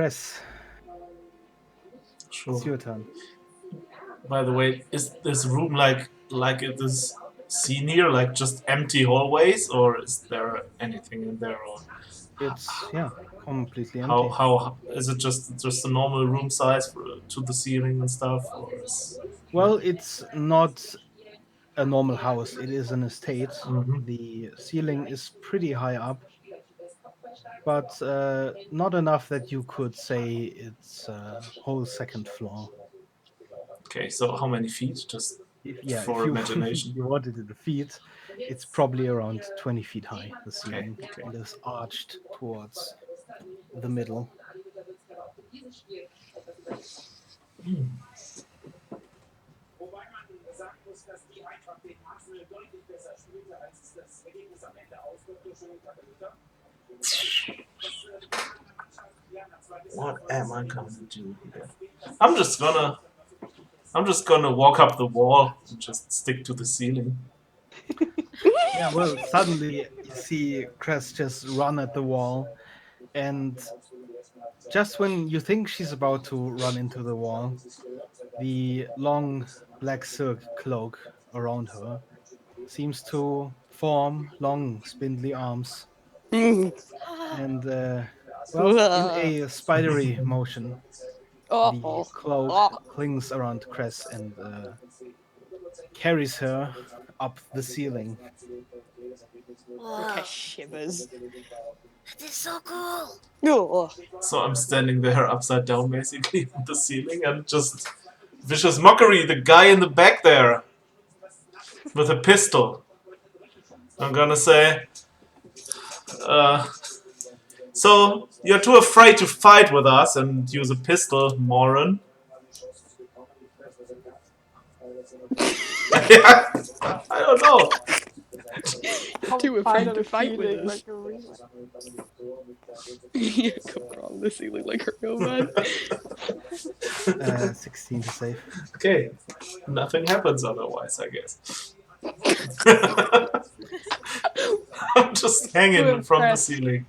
Cress, Sure. it's your turn. By the way, is this room like it is seen here, like just empty hallways, or is there anything in there? Or It's completely how empty. how is it just a normal room size to the ceiling and stuff? Or is, Well, it's not a normal house. It is an estate. Mhm. The ceiling is pretty high up, but not enough that you could say it's a whole second floor. Okay, so how many feet? Just If for you imagination. you wanted it to feet, it's probably around 20 feet high, the Okay, ceiling, okay. and is arched towards the middle. What am I gonna do here? I'm just gonna walk up the wall and just stick to the ceiling. Yeah, well, suddenly you see Crest just run at the wall, and just when you think she's about to run into the wall, the long black silk cloak around her seems to form long, spindly arms, and well, in a spidery motion, the Oh. cloak Oh. clings around Cress and carries her up the ceiling. Rakesh shivers. This is so cool. Oh. So I'm standing there upside down basically on the ceiling and just vicious mockery, the guy in the back there with a pistol. I'm gonna say, uh, so you're too afraid to fight with us and use a pistol, moron. Yeah, I don't know. You're too afraid to fight with us. Like a real You come around the ceiling like a real man. 16 to save. Okay, nothing happens otherwise, I guess. I'm just hanging from the impressed. ceiling.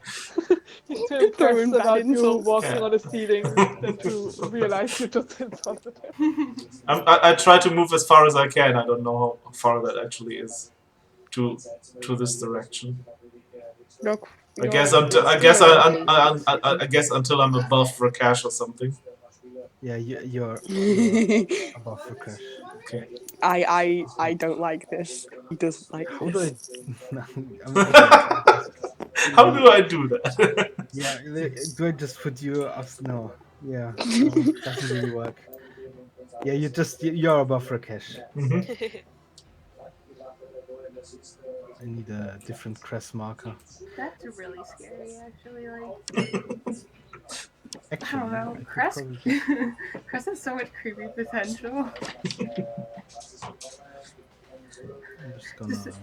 He's too Throwing impressed bad about you insults. walking Yeah. on the ceiling than to realize you just insulted him. I try to move as far as I can. I don't know how far that actually is to this direction. I guess until I guess until I'm above Rakesh or something. Yeah, you're above the crash. Okay. I don't like this. He doesn't like How do this. I? Okay. How do I do that? Yeah, do I just put you up? No. Yeah, no, doesn't really work. Yeah, you're above Rakesh. Mhm. I need a different crest marker. That's really scary, actually. Like, Actually, I don't know. I could Crest, probably just Crest has so much creepy potential. I'm just gonna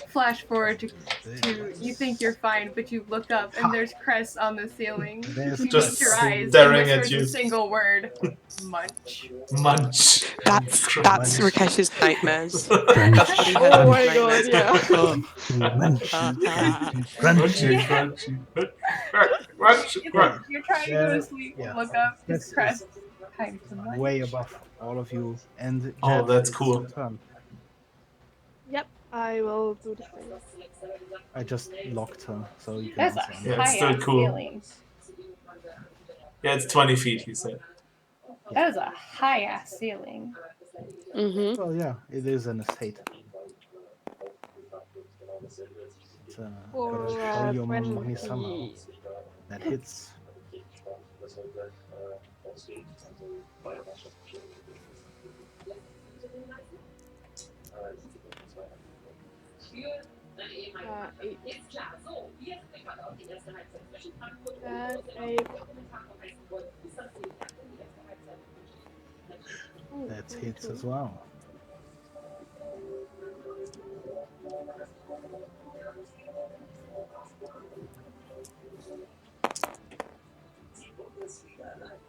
Flash forward to this. you think you're fine, but you look up and there's Crest on the ceiling. There's You Just meet your eyes staring and at whispers you. a single word: munch. Munch. That's Munch. Rakesh's nightmares. Crunch. That's what he has Oh in my his god, nightmares. yeah. Munchy, crunchy, Crunchy, crunchy. crunchy, Yeah, You're trying to go to sleep. yeah. Look up. It's Crest Crest. is Time to munch. way above all of you. And Oh, Jet, that's it's cool. your turn. Yep, I will do the same. I just locked her, so you can That's a also Yeah, unlock. it's still high-ass cool. ceiling. Yeah, it's 20 feet, he said. That is a high-ass ceiling. Mm-hmm. Well, yeah, it is an estate. It's, gotta show your money somehow. 20. That hits. Eight. And a. That hits as well.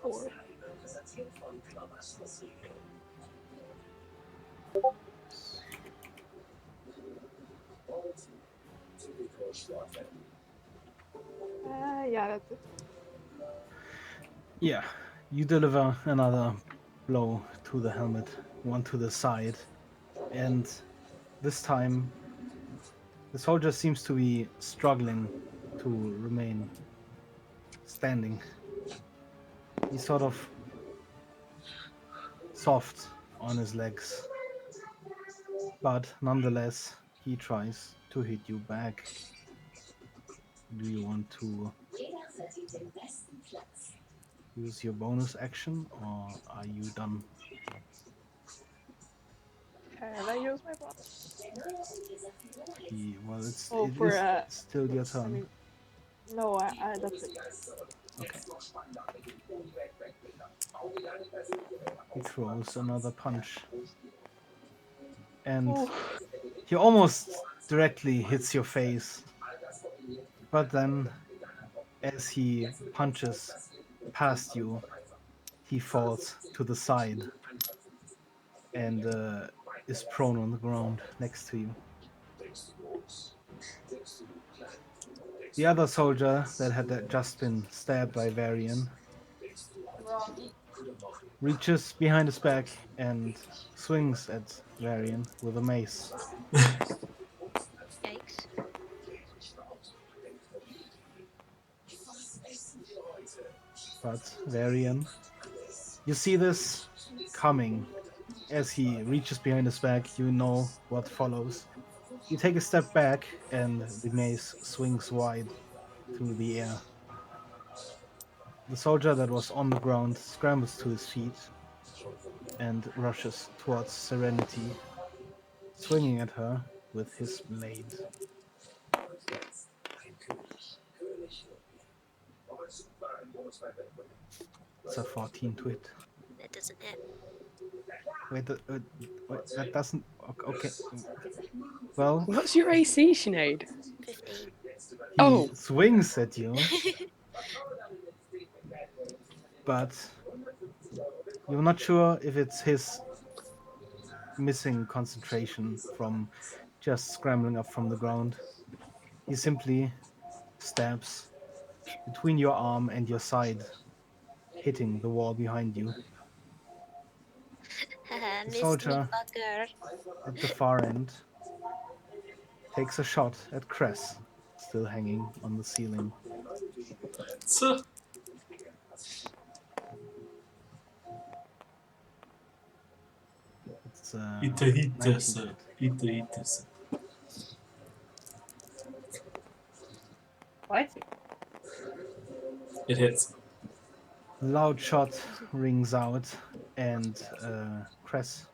Four. Yeah, that's it. Yeah, you deliver another blow to the helmet, one to the side, and this time the soldier seems to be struggling to remain standing. He's sort of soft on his legs, but nonetheless, he tries to hit you back. Do you want to use your bonus action, or are you done? Can I use my bonus? Well, Oh, it for is still your I turn. mean, no, that's it. Okay. He throws another punch, and Oh, he almost directly hits your face. But then, as he punches past you, he falls to the side and is prone on the ground next to you. The other soldier that had just been stabbed by Varian reaches behind his back and swings at Varian with a mace. Yikes. But Varian, you see this coming. As he reaches behind his back, you know what follows. You take a step back, and the mace swings wide through the air. The soldier that was on the ground scrambles to his feet and rushes towards Serenity, swinging at her with his blade. It's a 14 to hit. That doesn't hit. Wait, that doesn't. Okay. Well, what's your AC, Sinead? 15. he Oh, swings at you, but you're not sure if it's his missing concentration from just scrambling up from the ground. He simply stabs between your arm and your side, hitting the wall behind you. Haha, The missed me, soldier fucker. at the far end takes a shot at Cress, still hanging on the ceiling. So, It's ite 19 hites. to hit. Ite hites. What? It hits. A loud shot rings out, and Cress,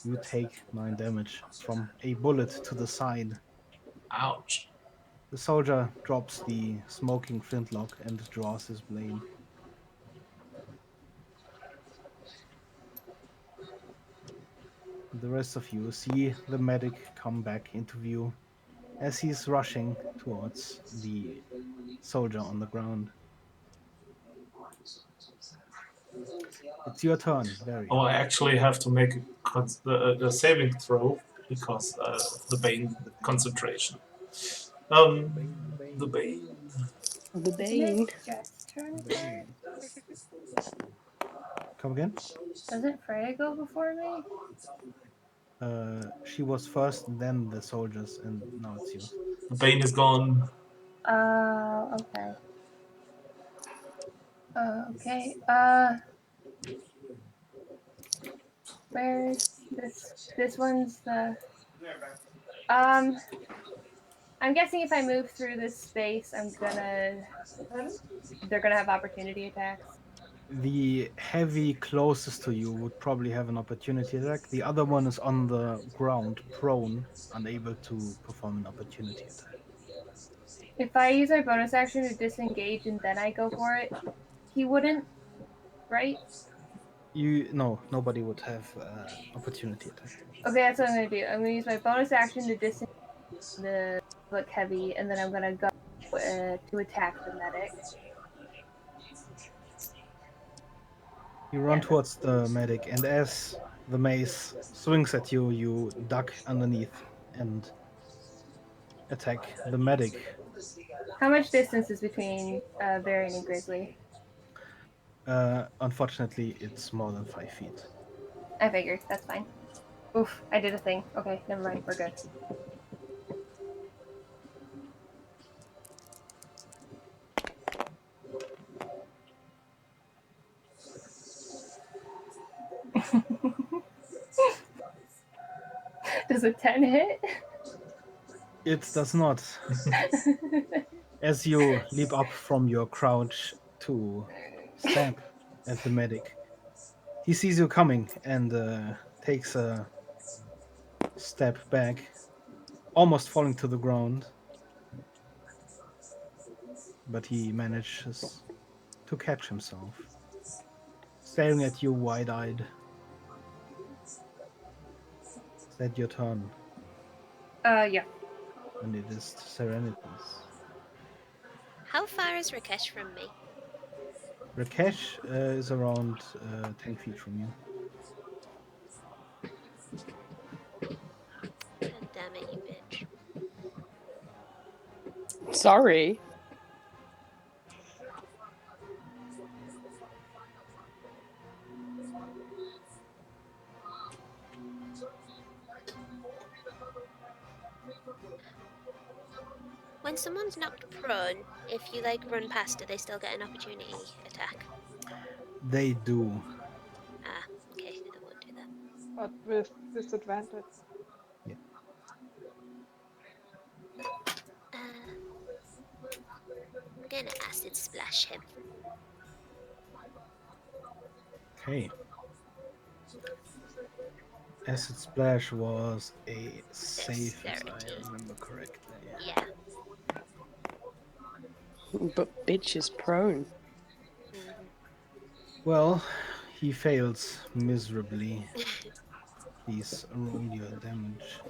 you take 9 damage from a bullet to the side. Ouch. The soldier drops the smoking flintlock and draws his blade. The rest of you see the medic come back into view as he's rushing towards the soldier on the ground. It's your turn, Oh, Varian. I actually have to make a saving throw because of the Bane concentration. Bane, The Bane, Bane. Bane, the Isn't it Bane. Jess' turn first? Bane. Come again? Doesn't Freya go before me? She was first, then the soldiers, and now it's yours. The Bane is gone. Okay. Okay. Where's this? This one's the. Um, I'm guessing if I move through this space, they're gonna have opportunity attacks. The heavy closest to you would probably have an opportunity attack. The other one is on the ground, prone, unable to perform an opportunity attack. If I use my bonus action to disengage and then I go for it, he wouldn't, right? Nobody would have opportunity attack. Okay, that's what I'm gonna do. I'm gonna use my bonus action to disengage the look heavy, and then I'm gonna go to attack the medic. You run Yeah. towards the medic, and as the mace swings at you, you duck underneath and attack the medic. How much distance is between Varian and Grizzly? Unfortunately, it's more than 5 feet. I figured. That's fine. Oof, I did a thing. Okay, never mind. We're good. Does a 10 hit? It does not. As you leap up from your crouch to stab at the medic, he sees you coming and takes a step back, almost falling to the ground. But he manages to catch himself, staring at you wide-eyed. Is that your turn? Yeah. And it is Serenity's. How far is Rakesh from me? Rakesh is around 10 feet from you. God damn it, you bitch. Sorry. When someone's knocked prone, if you like run past, do they still get an opportunity attack? They do. Ah, okay, I won't do that. But with disadvantage. Yeah. I'm gonna acid splash him. Okay. Acid Splash was a save, as I Dexterity. remember correctly. Yeah. But bitch is prone. Mm-hmm. Well, he fails miserably. Please roll your damage.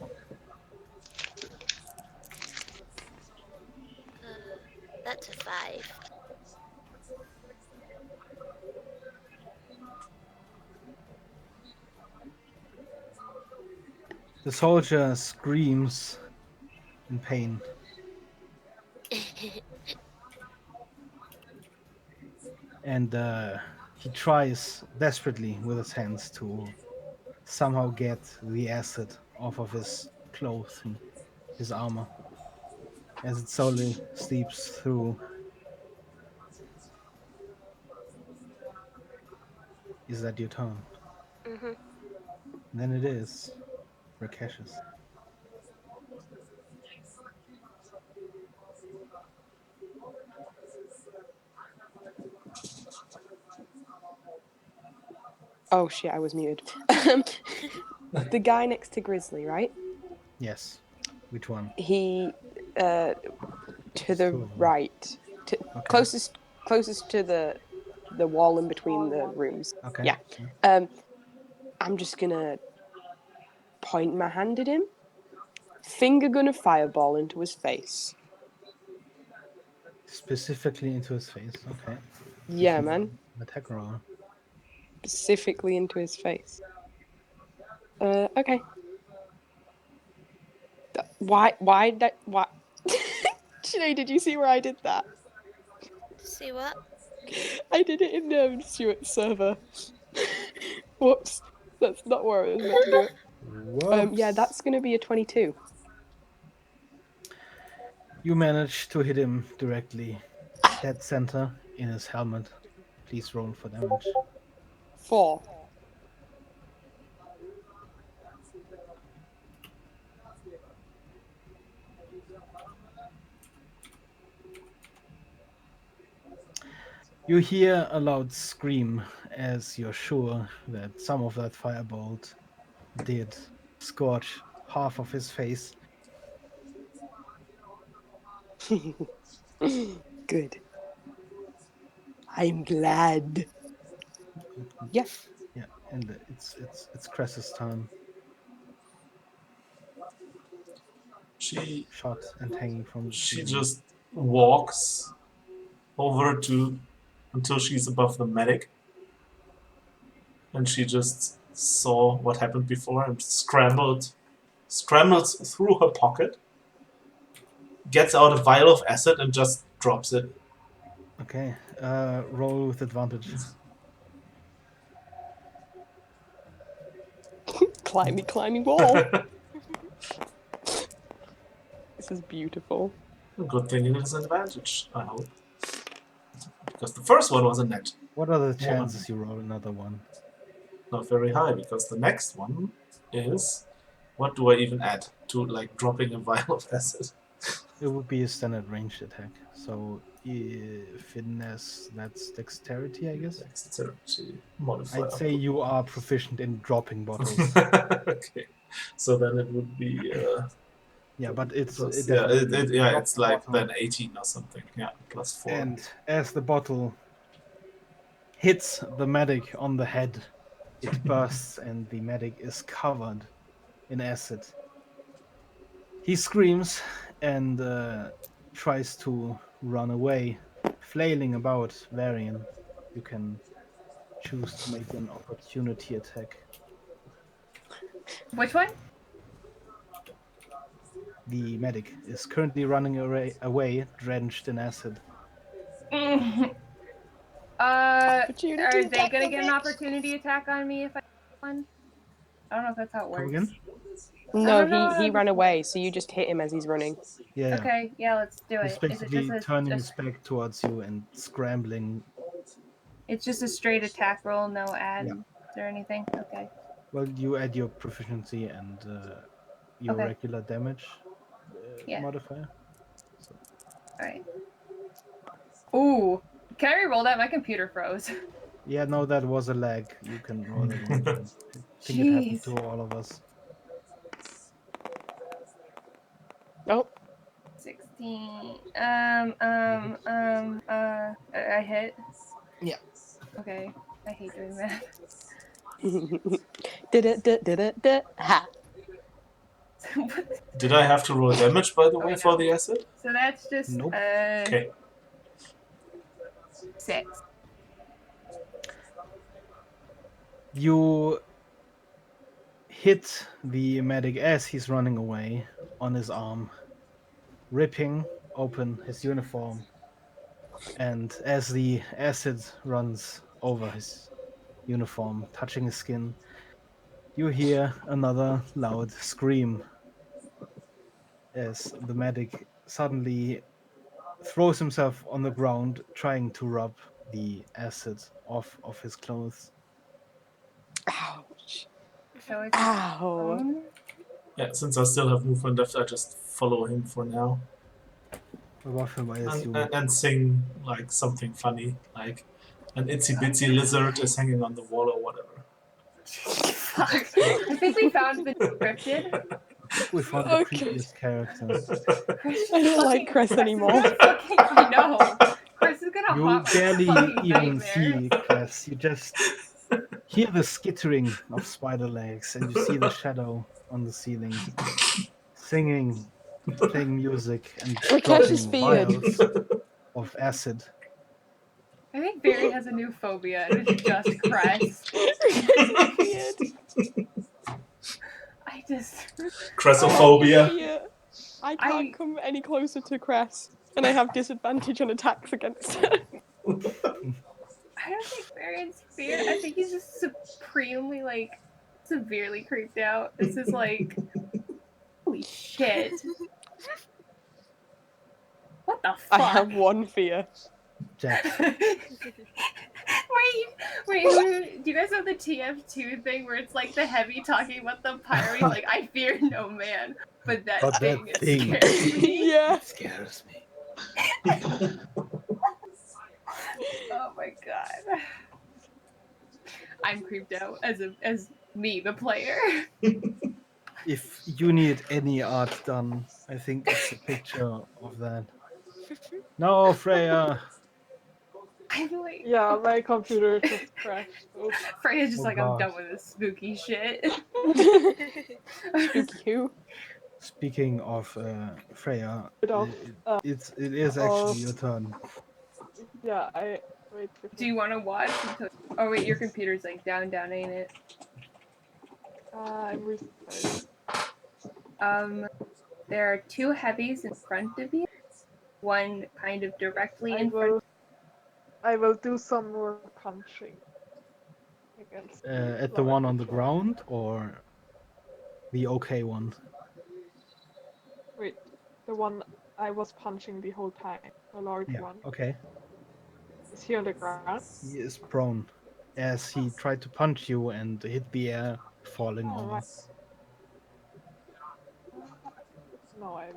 That's a 5. The soldier screams in pain. And he tries desperately with his hands to somehow get the acid off of his clothing, his armor, as it slowly seeps through. Is that your turn? Mm-hmm. Then it is Rakesh's. Oh shit, I was muted. The guy next to Grizzly, right? Yes. Which one? He to There's the two of them. right, Okay. closest to the wall in between the rooms. Okay. Yeah. I'm just gonna point my hand at him. Finger gonna fireball into his face. Specifically into his face. Okay. Yeah, Give me man. an attack roll. Specifically into his face. Okay. Why that? Why? Sinead, did you see where I did that? See what? I did it in Stuart's server. Whoops. That's not where I was meant to do it. Whoops. Yeah, that's gonna be a 22. You manage to hit him directly, dead center in his helmet. Please roll for damage. 4. You hear a loud scream as you're sure that some of that firebolt did scorch half of his face. Good. I'm glad. Yeah. Yeah, and it's Cress's turn. She Shot and hanging from the she ceiling. just walks over to until she's above the medic, and she just saw what happened before and scrambled through her pocket, gets out a vial of acid and just drops it. Okay, roll with advantage. climby wall. This is beautiful. Good thing it is an advantage, I hope. Because the first one was a net. What are the One. chances you roll another one? Not very high, because the next one is... What do I even add to, like, dropping a vial of acid? It would be a standard ranged attack. So finesse, that's dexterity, I guess. Dexterity modifier. I'd say you are proficient in dropping bottles. Okay. So then it would be... Yeah, but it's plus, definitely yeah, drop it's the like bottle. then 18 or something. Yeah, plus 4. And as the bottle hits the medic on the head, it bursts and the medic is covered in acid. He screams and tries to run away, flailing about. Varian, you can choose to make an opportunity attack. Which one? The medic is currently running away drenched in acid. Opportunity Are they attack, gonna get an bitch. opportunity attack on me if I one? I don't know if that's how it Come works. again? No, don't know how he this ran works. away, so you just hit him as he's running. Yeah. Okay, yeah, let's do He's it. Is it just basically turning his back towards you and scrambling. It's just a straight attack roll, no ads Yeah. or anything? Okay. Well, you add your proficiency and your Okay. regular damage Yeah. modifier. So. Alright. Ooh. Can I re-roll that? My computer froze. Yeah, no, that was a lag. You can roll it again. I think it happened Jeez. to all of us. Oh, 16. I hit. Yeah. Okay. I hate doing math. Ha. Did I have to roll damage, by the way, for the acid? So that's just Nope. Okay. 6. You hit the medic as he's running away on his arm, ripping open his uniform. And as the acid runs over his uniform, touching his skin, you hear another loud scream as the medic suddenly throws himself on the ground, trying to rub the acid off of his clothes. Ouch. So it's Ow. Yeah, since I still have movement left, I just follow him for now. And sing, like, something funny, like an Itsy Bitsy lizard is hanging on the wall or whatever. Fuck. I think we found the scripted. We found the creepiest character. I don't like Chris anymore. I know. Chris is gonna You haunt my barely fucking even nightmares. see Cress. You just hear the skittering of spider legs and you see the shadow on the ceiling, singing, playing music, and Rakesh's dropping beard. vials of acid. I think Barry has a new phobia, and it's just Cress. Rakesh's beard. I just... Cressophobia. I can't come any closer to Cress, and I have disadvantage on attacks against her. I don't think Barry's fear. I think he's just supremely, like, severely creeped out. This is like... Holy shit. What the fuck? I have one fear. Jax. Wait, do you guys have the TF2 thing where it's like the heavy talking about the pirate? Like, I fear no man, but that thing, it scares me. Yeah. It scares me. Oh my god. I'm creeped out as me, the player. If you need any art done, I think it's a picture of that. No, Freya. I'm like, Yeah, my computer just crashed. Oops. Freya's just Oh like, gosh. I'm done with this spooky shit. Spooky who? Speaking of Freya, Bit of, it is actually your turn. Yeah, wait. Do you want to watch until... Oh wait, your computer's like down, ain't it? I'm restarting. There are 2 heavies in front of you. One kind of directly in front. I will do some more punching against At the one on the ground, or The okay one. Wait, the one I was punching the whole time. The large Yeah, one. okay. Is he on the ground? He is prone as he tried to punch you and hit the air, falling Oh, over. right. No, I'm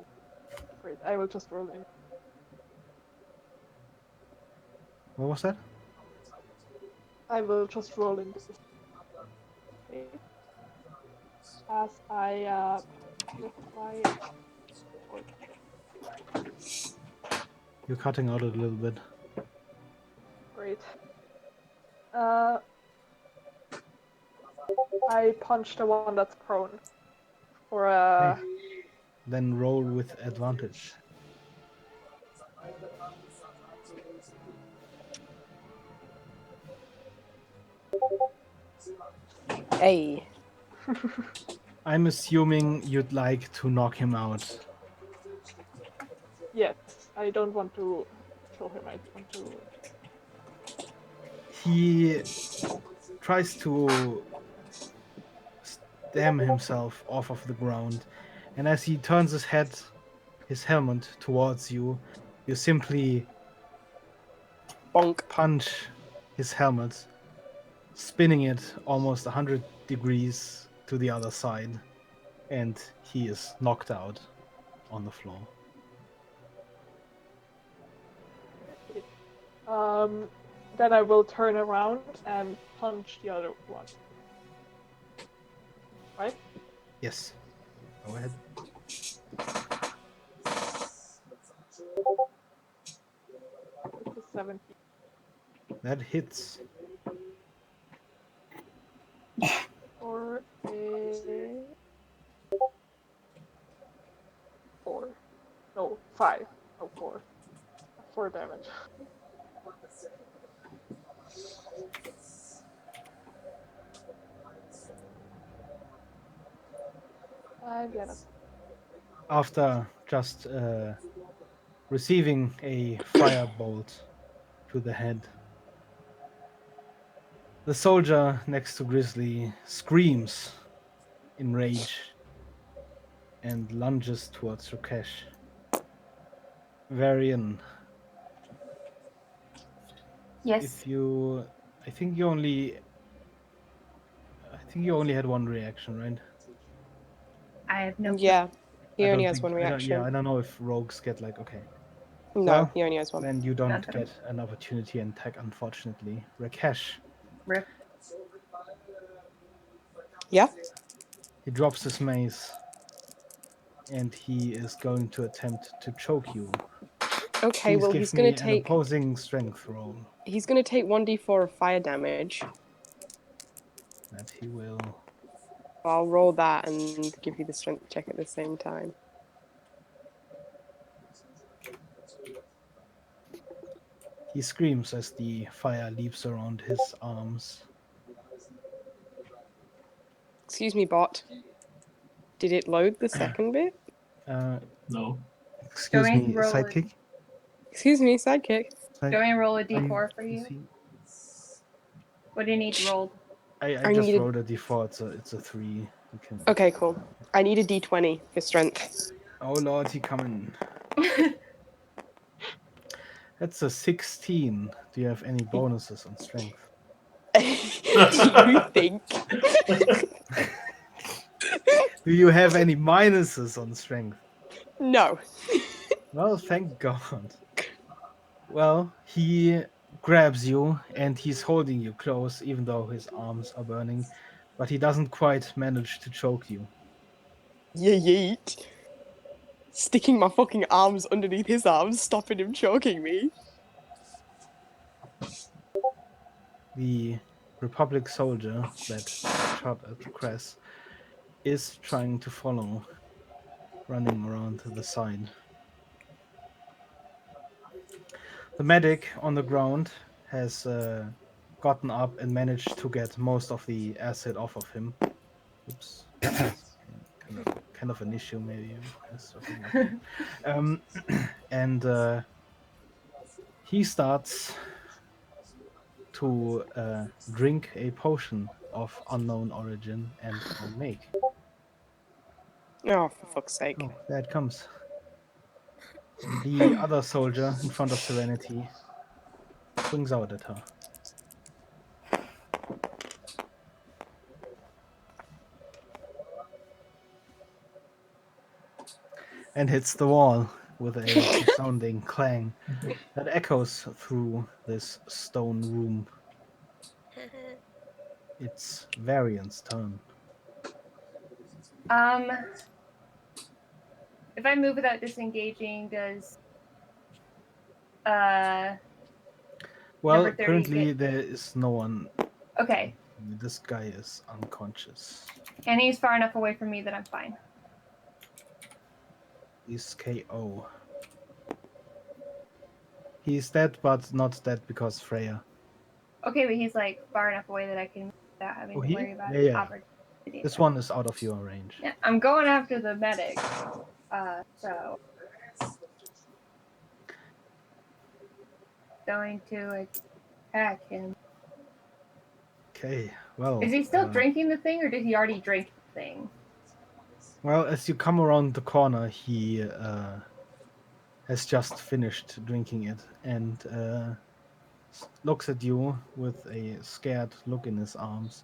afraid. I will just roll in. What was that? I will just roll in this. As I with my sword. You're cutting out a little bit. Great. I punch the one that's prone for Okay. Then roll with advantage. Hey. I'm assuming you'd like to knock him out. Yes, I don't want to kill him. I want to. He tries to stem himself off of the ground, and as he turns his helmet towards you, you simply Bonk. punch his helmet, spinning it almost 100 degrees to the other side, and he is knocked out on the floor. Then I will turn around and punch the other one. Right? Yes. Go ahead. It's a 17. That hits. Or a 4. No, 5. No, 4. 4 damage. And yeah, that's After just receiving a firebolt to the head, the soldier next to Grizzly screams in rage and lunges towards Rakesh. Varian, Yes, if you, I think you only had one reaction, right? I have no. Yeah. He I only don't has think, one I don't, yeah, reaction. I don't know if rogues get like, okay. No, Well, he only has one. then you don't Not that I- get an opportunity attack, unfortunately. Rakesh, Rip. Yeah? he drops his mace and he is going to attempt to choke you. Okay, Please well give he's gonna me an take opposing strength roll. 1d4 of fire damage. That he will. I'll roll that and give you the strength check at the same time. He screams as the fire leaps around his arms. Excuse me, bot. Did it load the second bit? No. Excuse Going me, roll it. sidekick? Excuse me, sidekick. Side- Do I roll a are you- d4 for you? is he- What do you need rolled? I I just needed- rolled a d4. It's a 3. You can. Okay, cool. I need a d20 for strength. Oh lord, he coming. That's a 16. Do you have any bonuses on strength? Do you think? Do you have any minuses on strength? No. Well, thank God. Well, he grabs you and he's holding you close, even though his arms are burning, but he doesn't quite manage to choke you. Yeet. Sticking my fucking arms underneath his arms, stopping him choking me. The Republic soldier that shot at Cress is trying to follow, running around to the side. The medic on the ground has gotten up and managed to get most of the acid off of him. Oops. That's kind of an issue maybe with this. Okay. And he starts to drink a potion of unknown origin and or make. Oh, for fuck's sake. Oh, there it comes. The other soldier in front of Serenity swings out at her. And hits the wall with a resounding clang that echoes through this stone room. It's Varian's turn. If I move without disengaging, does Well, number 30 currently get... there is no one. Okay. This guy is unconscious. And he's far enough away from me that I'm fine. He's KO. He's dead, but not dead because Freya. Okay, but he's like far enough away that I can without having to he? worry about Yeah. opportunity. This one is out of your range. Yeah, I'm going after the medic. So going to attack him. Okay, well. Is he still drinking the thing, or did he already drink the thing? Well, as you come around the corner, he has just finished drinking it and looks at you with a scared look in his arms.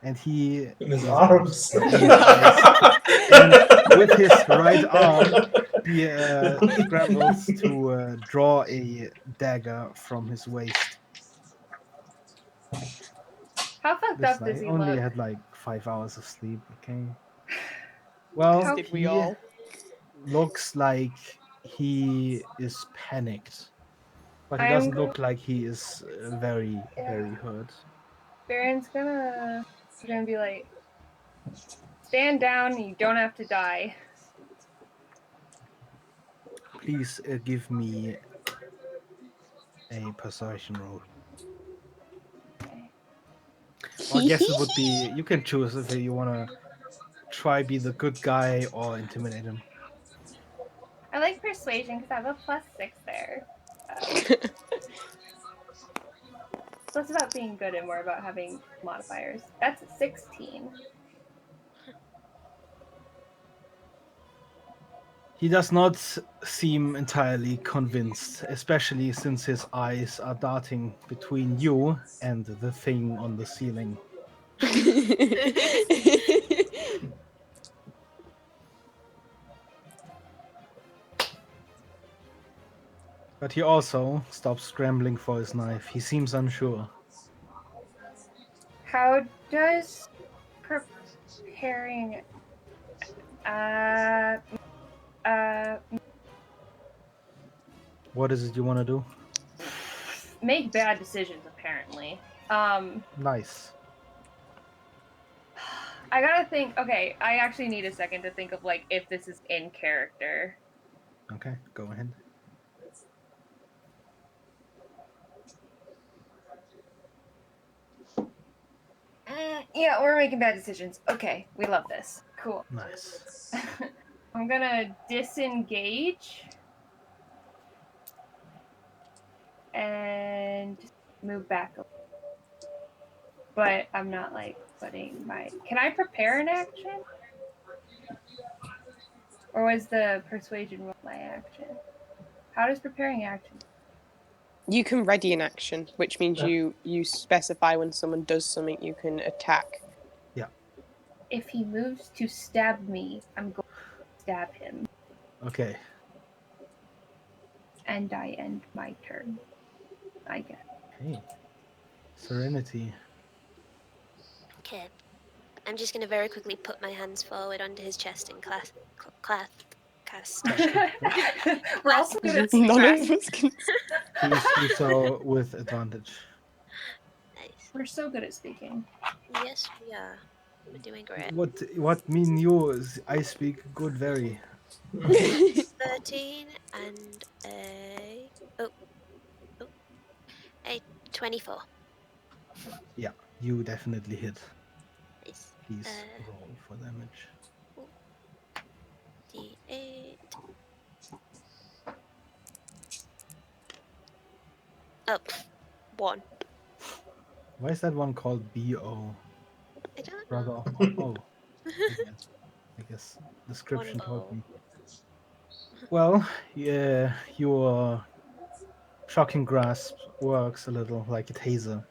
And he In his arms. arms. In his eyes. And with his right arm, he scrambles to draw a dagger from his waist. How fucked This up does I he only look? had like 5 hours of sleep. Okay. Well, Did we he all? looks like he is panicked, but he I am doesn't look like he is very, very hurt. Baron's gonna be like, stand down. You don't have to die. Please give me a persuasion roll. Or I guess it would be, you can choose if you want to try be the good guy or intimidate him. I like persuasion because I have a +6 there. So it's about being good and more about having modifiers. That's 16. He does not seem entirely convinced, especially since his eyes are darting between you and the thing on the ceiling. But he also stops scrambling for his knife. He seems unsure. How does preparing What is it you want to do? make bad decisions apparently. Nice. I gotta think. Okay, I actually need a second to think of like if this is in character. Okay, go ahead. Yeah, we're making bad decisions. Okay, we love this. Cool. Nice. I'm gonna disengage and move back. But I'm not like putting my. Can I prepare an action? Or was the persuasion roll my action? How does preparing action? You can ready an action, which means you specify when someone does something you can attack. Yeah. If he moves to stab me, I'm going to stab him. Okay. And I end my turn, I guess. Hey. Serenity. Okay. I'm just going to very quickly put my hands forward onto his chest and cast. We're also good at None scratch. of us can. Please do so with advantage. Nice. We're so good at speaking. Yes, we are. We're doing great. What mean you? I speak good very. 13 and a 24. Yeah, you definitely hit. Nice. Please roll for damage. D8. Oh, 1. Why is that one called BO? I don't Brother know. of... Oh. I guess the description told ball. me. Well, yeah, your shocking grasp works a little like a taser.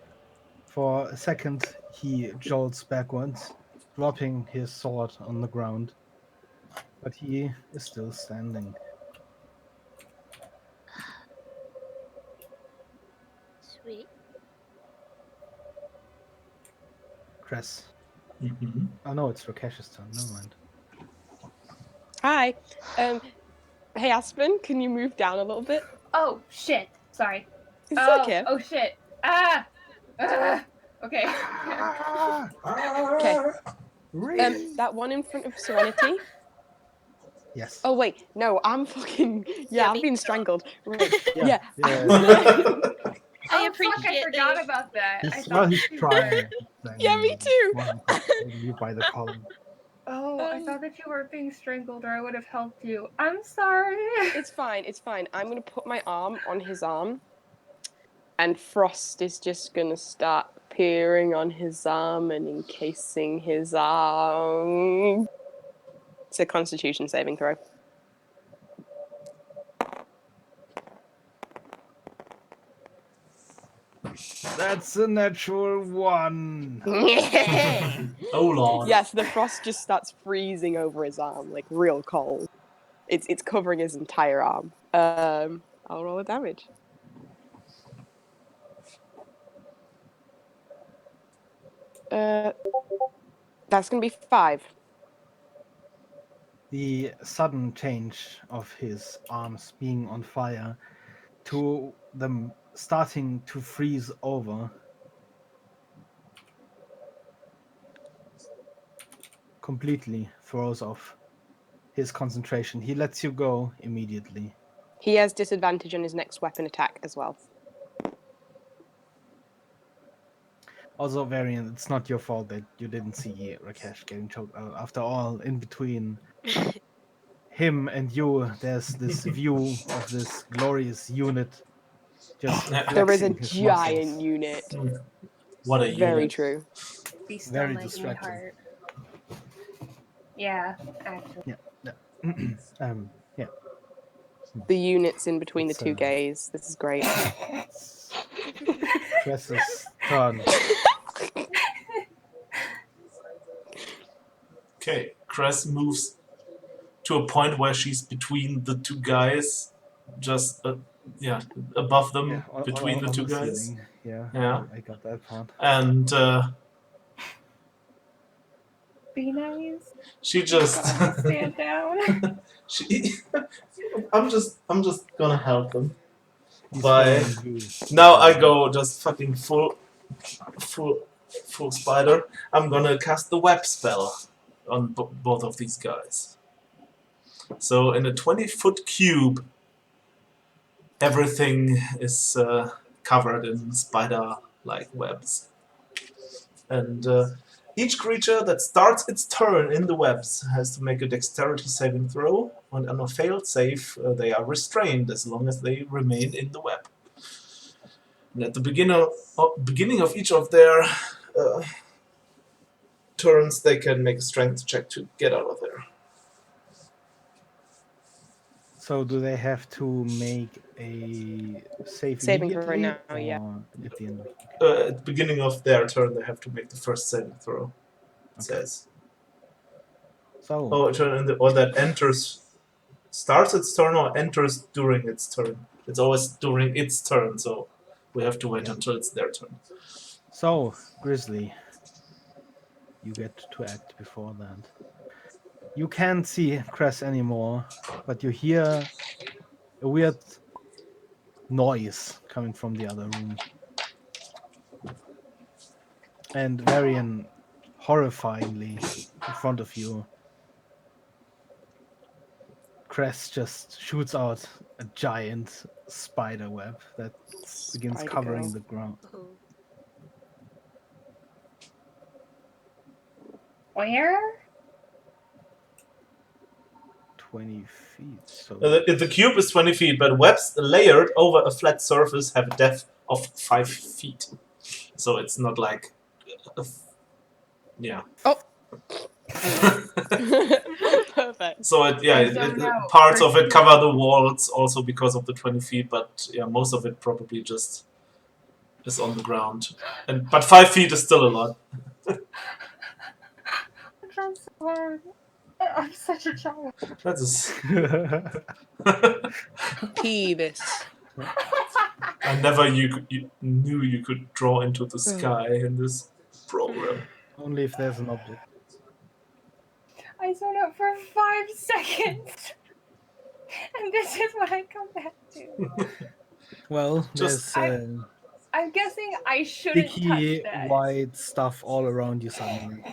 For a second, he jolts backwards, dropping his sword on the ground. But he is still standing. Sweet. Cress. Mm-hmm. Oh no, it's Rakesh's turn. Never mind. Hi. Hey Aspen, can you move down a little bit? Oh shit! Sorry. It's okay. Oh shit! Ah! Okay. Okay. Really? That one in front of Serenity. Yes. Oh wait, no, I'm fucking Yeah, I've me been too. strangled. Right. Yeah. Yeah. I Oh fuck! I appreciate forgot the. about that. I He's, well, thought he's that you trying. were. Yeah, me too. Holding you by the collar. Oh, I thought that you were being strangled, or I would have helped you. I'm sorry. It's fine, it's fine. I'm gonna put my arm on his arm. And Frost is just gonna start peering on his arm and encasing his arm. It's a Constitution saving throw. That's a natural one. Oh lord. Yes, the frost just starts freezing over his arm, like real cold. It's covering his entire arm. I'll roll a damage. That's gonna be 5. The sudden change of his arms being on fire to them starting to freeze over completely throws off his concentration. He lets you go immediately. He has disadvantage on his next weapon attack as well. Also, Varian, it's not your fault that you didn't see Rakesh getting choked out. After all, in between him and you, there's this view of this glorious unit just There is a flexing his giant muscles. unit. What a Very unit. true. Be still, Very my distracting. sweetheart. Yeah, actually. Yeah. Yeah. The units in between It's, the two gays. This is great. Cress's turn. Okay, Cress moves to a point where she's between the two guys, just above them, Yeah, between the on two the guys. ceiling. Yeah, Yeah. I got that part. And Be nice. she just Stand down. she I'm just gonna help them. He's By following you. now I go just fucking full spider. I'm gonna cast the web spell on both of these guys. So in a 20-foot cube, everything is covered in spider-like webs. And each creature that starts its turn in the webs has to make a dexterity saving throw, and on a failed save, they are restrained as long as they remain in the web. And at the beginning of each of their turns, they can make a strength check to get out of there. So do they have to make a save Saving throw immediately now, or yeah. at the end of At the beginning of their turn, they have to make the first saving throw. It says. So Oh, a turn or that starts its turn or enters during its turn. It's always during its turn, so we have to wait until it's their turn. So, Grizzly, you get to act before that. You can't see Cress anymore, but you hear a weird noise coming from the other room. And Varian, horrifyingly, in front of you, Cress just shoots out a giant spider web that begins Spider covering girl. the ground. Oh. Where? 20 feet. So The cube is 20 feet, but webs layered over a flat surface have a depth of 5 feet. So it's not like... yeah. Oh! Perfect. So I zone out parts for of it two- cover the walls also because of the 20 feet, but yeah, most of it probably just is on the ground. But 5 feet is still a lot. I'm trying so hard. I'm such a child. That is. Peevis. I never knew you could draw into the sky in this program. Only if there's an object. I zone out for 5 seconds. And this is what I come back to. Well, Just- there's I'm guessing I shouldn't touch sticky that. white stuff all around you suddenly.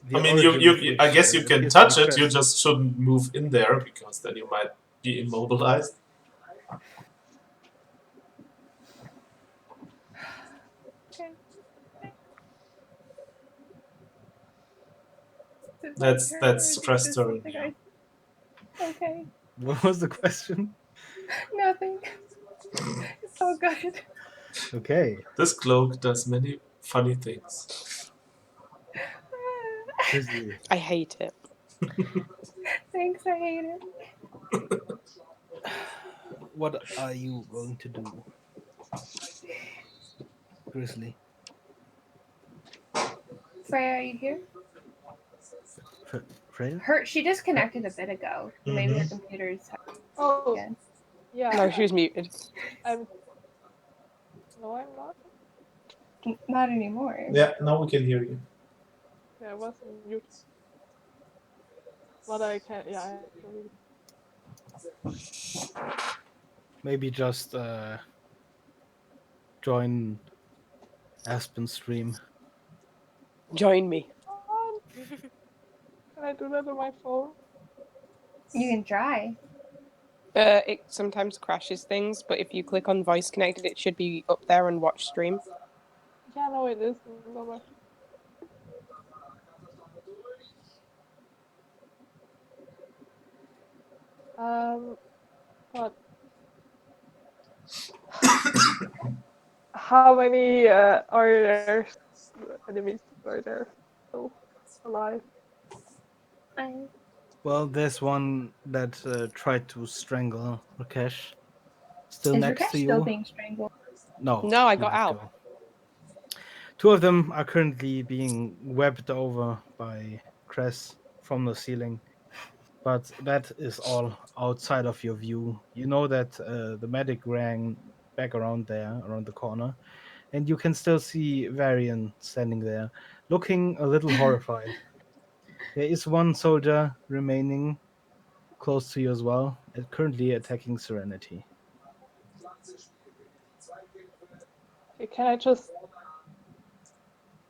The I mean, origin of I which guess you can appears to be touch it. You Crest. just shouldn't move in there because then you might be immobilized. Okay. Is it my That's turn, or is it stress just turn. something Yeah. Okay. What was the question? Nothing. It's all good. Okay, This cloak does many funny things. Grizzly. I hate it. Thanks, I hate it. What are you going to do, Grizzly? Freya, are you here? Freya? She disconnected a bit ago. Maybe her computer's Oh, again. yeah. No, she was muted. I'm. No, I'm not. Not anymore. Yeah, now we can hear you. Yeah, I was on mute. But I can't. Yeah, I actually. Maybe just join Aspen stream. Join me. Can I do that on my phone? You can try. It sometimes crashes things, but if you click on voice connected, it should be up there and watch stream. Yeah, no, it is. But how many are there enemies are there still alive? Well, there's one that tried to strangle Rakesh. Still Is next Rakesh to still you. being strangled? No. No, I he got let out. go. 2 of them are currently being webbed over by Cress from the ceiling. But that is all outside of your view. You know that the medic ran back around there, around the corner, and you can still see Varian standing there, looking a little horrified. There is one soldier remaining close to you as well, and currently attacking Serenity. Okay, can I just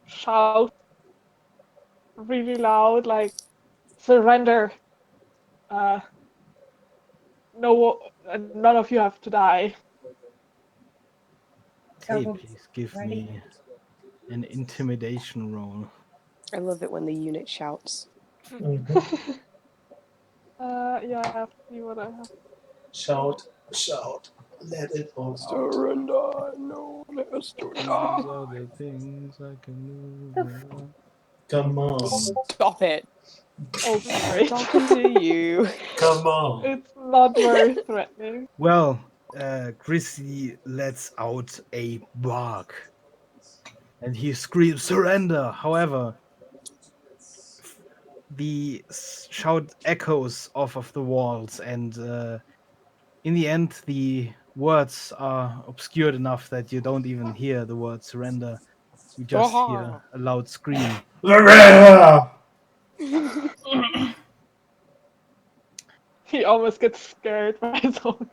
shout really loud, like, surrender? No, none of you have to die. Okay, please give me an intimidation roll. I love it when the unit shouts. Yeah, I have to see what I have. Shout, let it all out. Surrender, no, let us do These are the things I can do. Come on. Stop it. Oh, great. Talking to you. Come on. It's not very threatening. Well, Grizzly lets out a bark and he screams, "Surrender!" However, the shout echoes off of the walls, and in the end, the words are obscured enough that you don't even hear the word surrender. You just hear a loud scream. He almost gets scared by his own.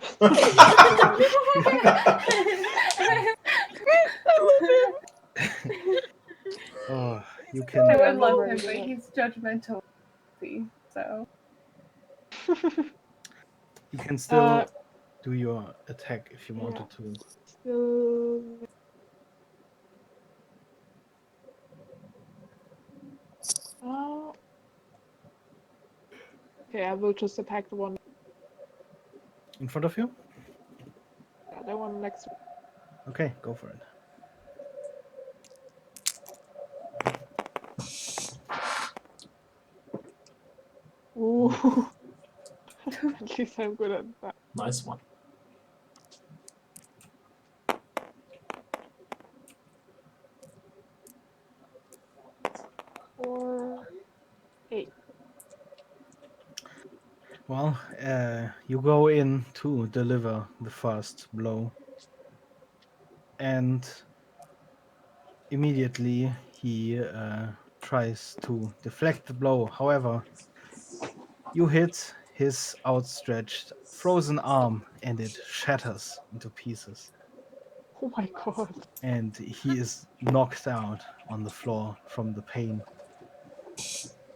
Oh, you can. I Yeah, would love I'm him, ready. but he's judgmental. So You can still do your attack if you yeah. wanted to. Still. Okay, I will just attack the one. In front of you? Yeah, the one next to. Okay, go for it. Ooh. At least I'm good at that. Nice one. Or 8. Well, you go in to deliver the first blow, and immediately he tries to deflect the blow. However, you hit his outstretched frozen arm, and it shatters into pieces. Oh my god. And he is knocked out on the floor from the pain.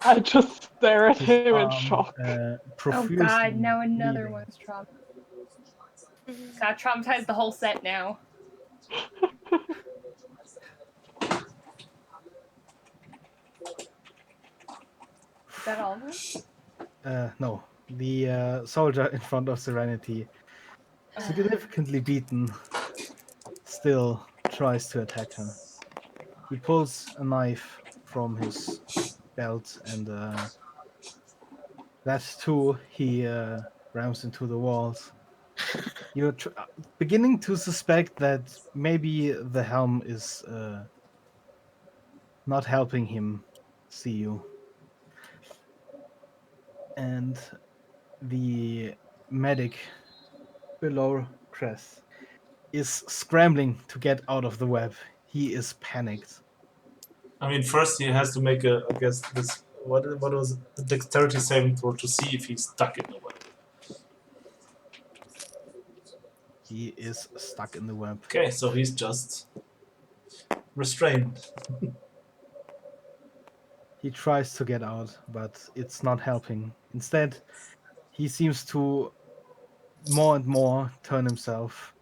I just stare at His him in arm shock. Oh profusely god, now another bleeding. one's trauma. Got traumatized the whole set now. Is that all of them? No, the soldier in front of Serenity, significantly beaten, still tries to attack her. He pulls a knife from his belt, and that too he rams into the walls. You're beginning to suspect that maybe the helm is not helping him see you. And the medic below Cress is scrambling to get out of the web. He is panicked. I mean, first he has to make a, I guess, this, what was it? The dexterity saving throw to see if he's stuck in the web. He is stuck in the web. Okay, so he's just restrained. He tries to get out, but it's not helping. Instead, he seems to more and more turn himself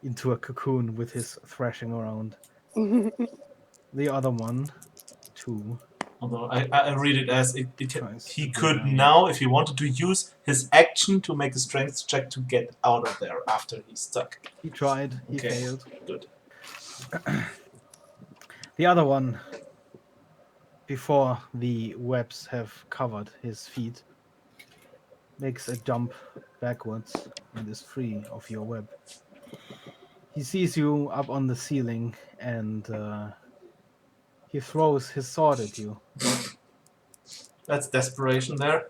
into a cocoon with his thrashing around. The other one, too, Although I read it as tries to he get could out. now, if he wanted to, use his action to make a strength check to get out of there after he's stuck. He tried, he Okay, failed. good. The other one, before the webs have covered his feet, makes a jump backwards and is free of your web. He sees you up on the ceiling, and he throws his sword at you. That's desperation there.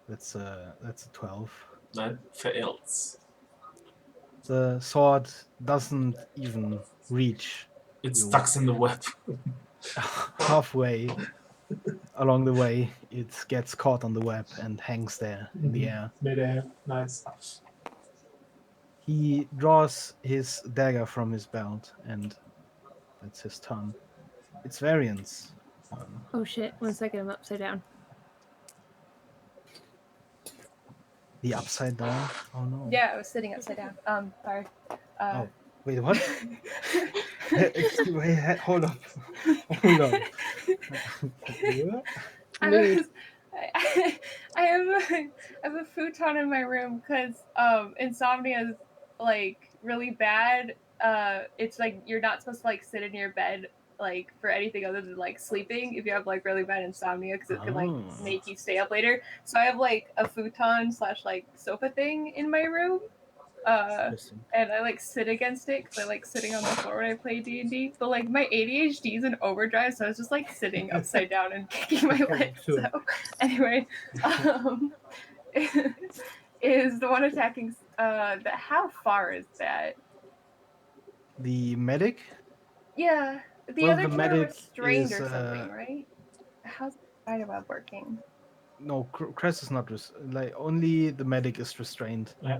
That's a 12. That fails. The sword doesn't even reach It you. stuck in the web. Halfway along the way, it gets caught on the web and hangs there in the air. Midair. Nice. He draws his dagger from his belt, and that's his turn. It's Varian's turn. Oh shit, 1 second, I'm upside down. The upside down? Oh no. Yeah, I was sitting upside down. Sorry. Oh, wait, what? Excuse me, hold up. Hold up. I Mood. was I have a futon in my room because insomnia is like really bad. It's like you're not supposed to like sit in your bed like for anything other than like sleeping if you have like really bad insomnia because it can like make you stay up later. So I have like a futon / like sofa thing in my room. Interesting. And I like sit against it because I like sitting on the floor when I play D&D. But like my ADHD is in overdrive, so I was just like sitting upside down and kicking my legs. Sure. So anyway, is the one attacking? How far is that? The medic? Yeah, the Well, other the two are medic restrained is or something, right? How's the spider web working? no, Cress is not like only the medic is restrained. Yeah.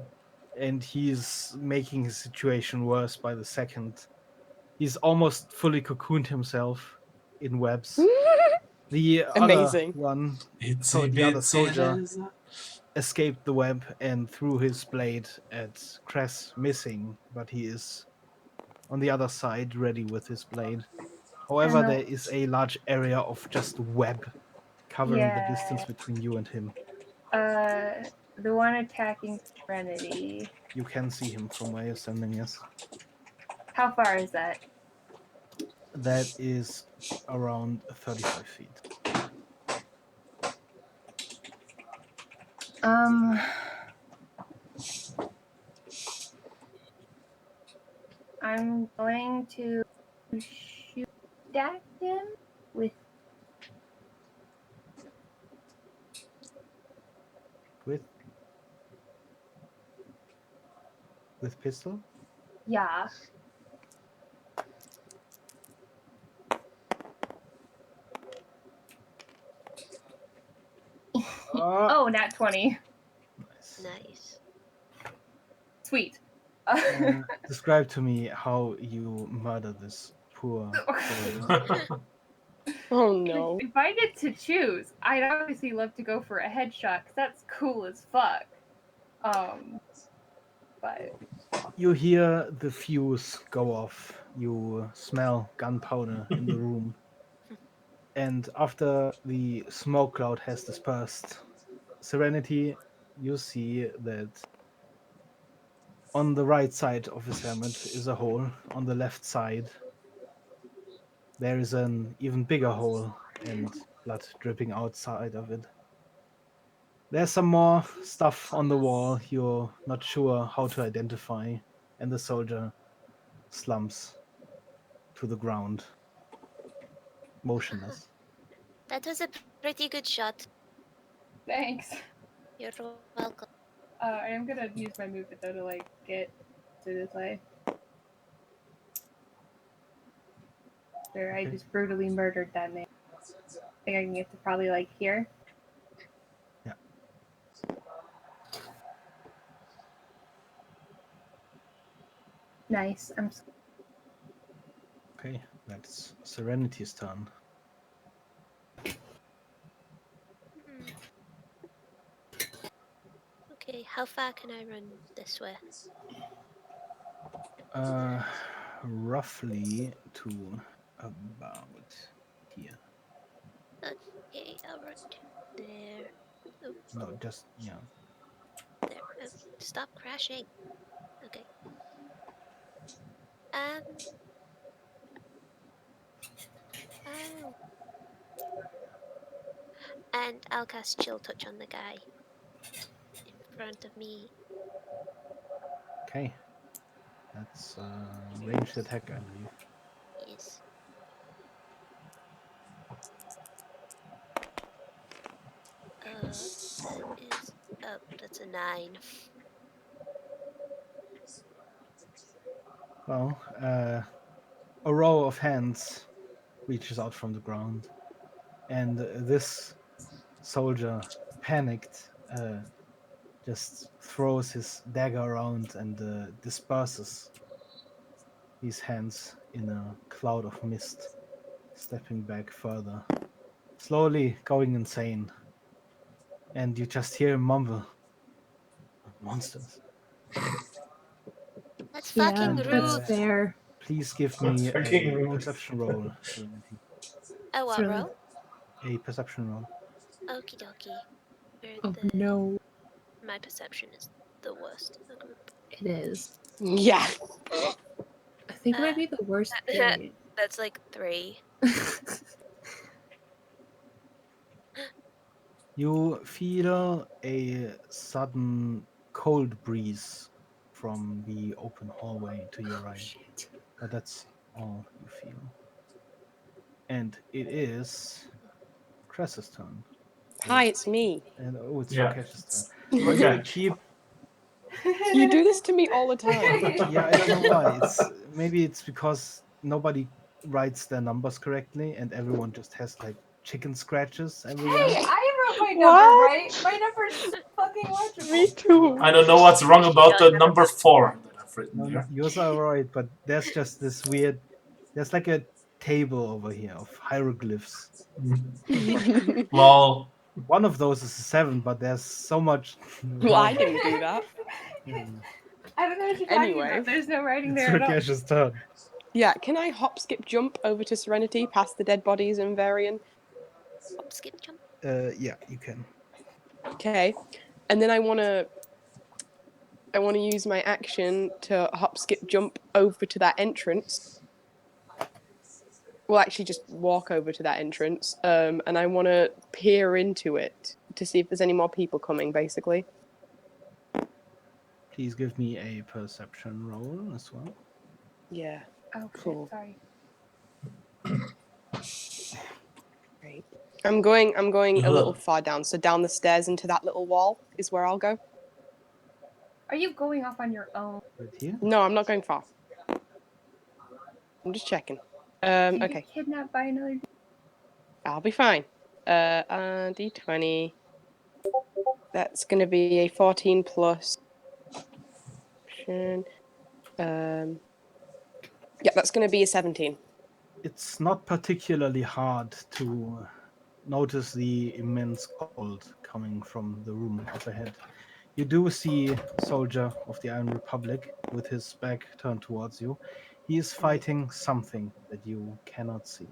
And he's making his situation worse by the second. He's almost fully cocooned himself in webs. The other Amazing. one, Itsy the other bitsy soldier, laser. escaped the web and threw his blade at Cress, missing, but he is on the other side, ready with his blade. However, And there is a large area of just web covering the distance yeah, between you and him. the one attacking Serenity. You can see him from where you're standing, yes. How far is that? that is around 35 feet. I'm going to shoot at him with With pistol? yeah. Oh, nat 20. Nice. Nice. Sweet. Describe to me how you murder this poor soldier. Oh no. If I get to choose, I'd obviously love to go for a headshot because that's cool as fuck. But You hear the fuse go off. You smell gunpowder in the room. And after the smoke cloud has dispersed, Serenity, you see that on the right side of his helmet is a hole. On the left side, there is an even bigger hole and blood dripping outside of it. There's some more stuff on the wall you're not sure how to identify, and the soldier slumps to the ground, motionless. That was a pretty good shot. thanks. You're welcome. I am gonna use my movement though to like get to this way. Where I Okay. just brutally murdered that man. I think I can get to probably like here. Yeah. Nice. Okay, that's Serenity's turn. Hmm. Okay, how far can I run this way? Roughly to about here. Okay, I'll run to there. Oh, No, just yeah. there. Oh, stop crashing. Okay. Um. Oh. And I'll cast Chill Touch on the guy in front of me. Okay, that's ranged attack, I believe. Yes. That is. Oh, that's a 9. Well, a row of hands reaches out from the ground, and this soldier, panicked, just throws his dagger around and disperses these hands in a cloud of mist, stepping back further, slowly going insane. And you just hear him mumble, "Monsters." That's fucking Yeah, And that's rude. fair. please give That's me fucking a rude. perception roll, Serenity. Oh, It's what really. roll? A perception roll. Okie dokie. Where Oh the no, my perception is the worst in the group. it is. Yeah. I think it might be the worst period. That's like 3. You feel a sudden cold breeze from the open hallway to your right, Shit. but that's all you feel. And it is Cress's turn. Hi, it's me. And oh, it's Yeah. Rakesh's turn. Oh, Let's be yeah. cheap. You do this to me all the time. Yeah, I don't know why. Maybe it's because nobody writes their numbers correctly and everyone just has like chicken scratches everywhere. Hey, I wrote my number What? right. My number's fucking legible. Me too. I don't know what's wrong about the number 4 that I've written No, there. yours are right, but there's just this weird. There's like a table over here of hieroglyphs. Lol. One of those is a 7, but there's so much. Well, I didn't do that. Yeah. I don't know what you're talking Anyway. about. There's no writing It's there at all. Rakesh's turn. Yeah, can I hop, skip, jump over to Serenity, past the dead bodies and Varian? Hop, skip, jump. Yeah, you can. Okay. And then I wanna use my action to hop, skip, jump over to that entrance. will actually just walk over to that entrance, and I want to peer into it to see if there's any more people coming, basically. Please give me a perception roll as well. Yeah. Oh Cool. shit, sorry. Great. I'm going a little Ugh. far down, so down the stairs into that little wall is where I'll go. Are you going off on your own? Right here. No, I'm not going far. I'm just checking. If you Okay. get kidnapped by another I'll be fine. D20. That's going to be a 14 plus. Yeah, that's going to be a 17. It's not particularly hard to notice the immense cold coming from the room up ahead. You do see a soldier of the Iron Republic with his back turned towards you. He is fighting something that you cannot see.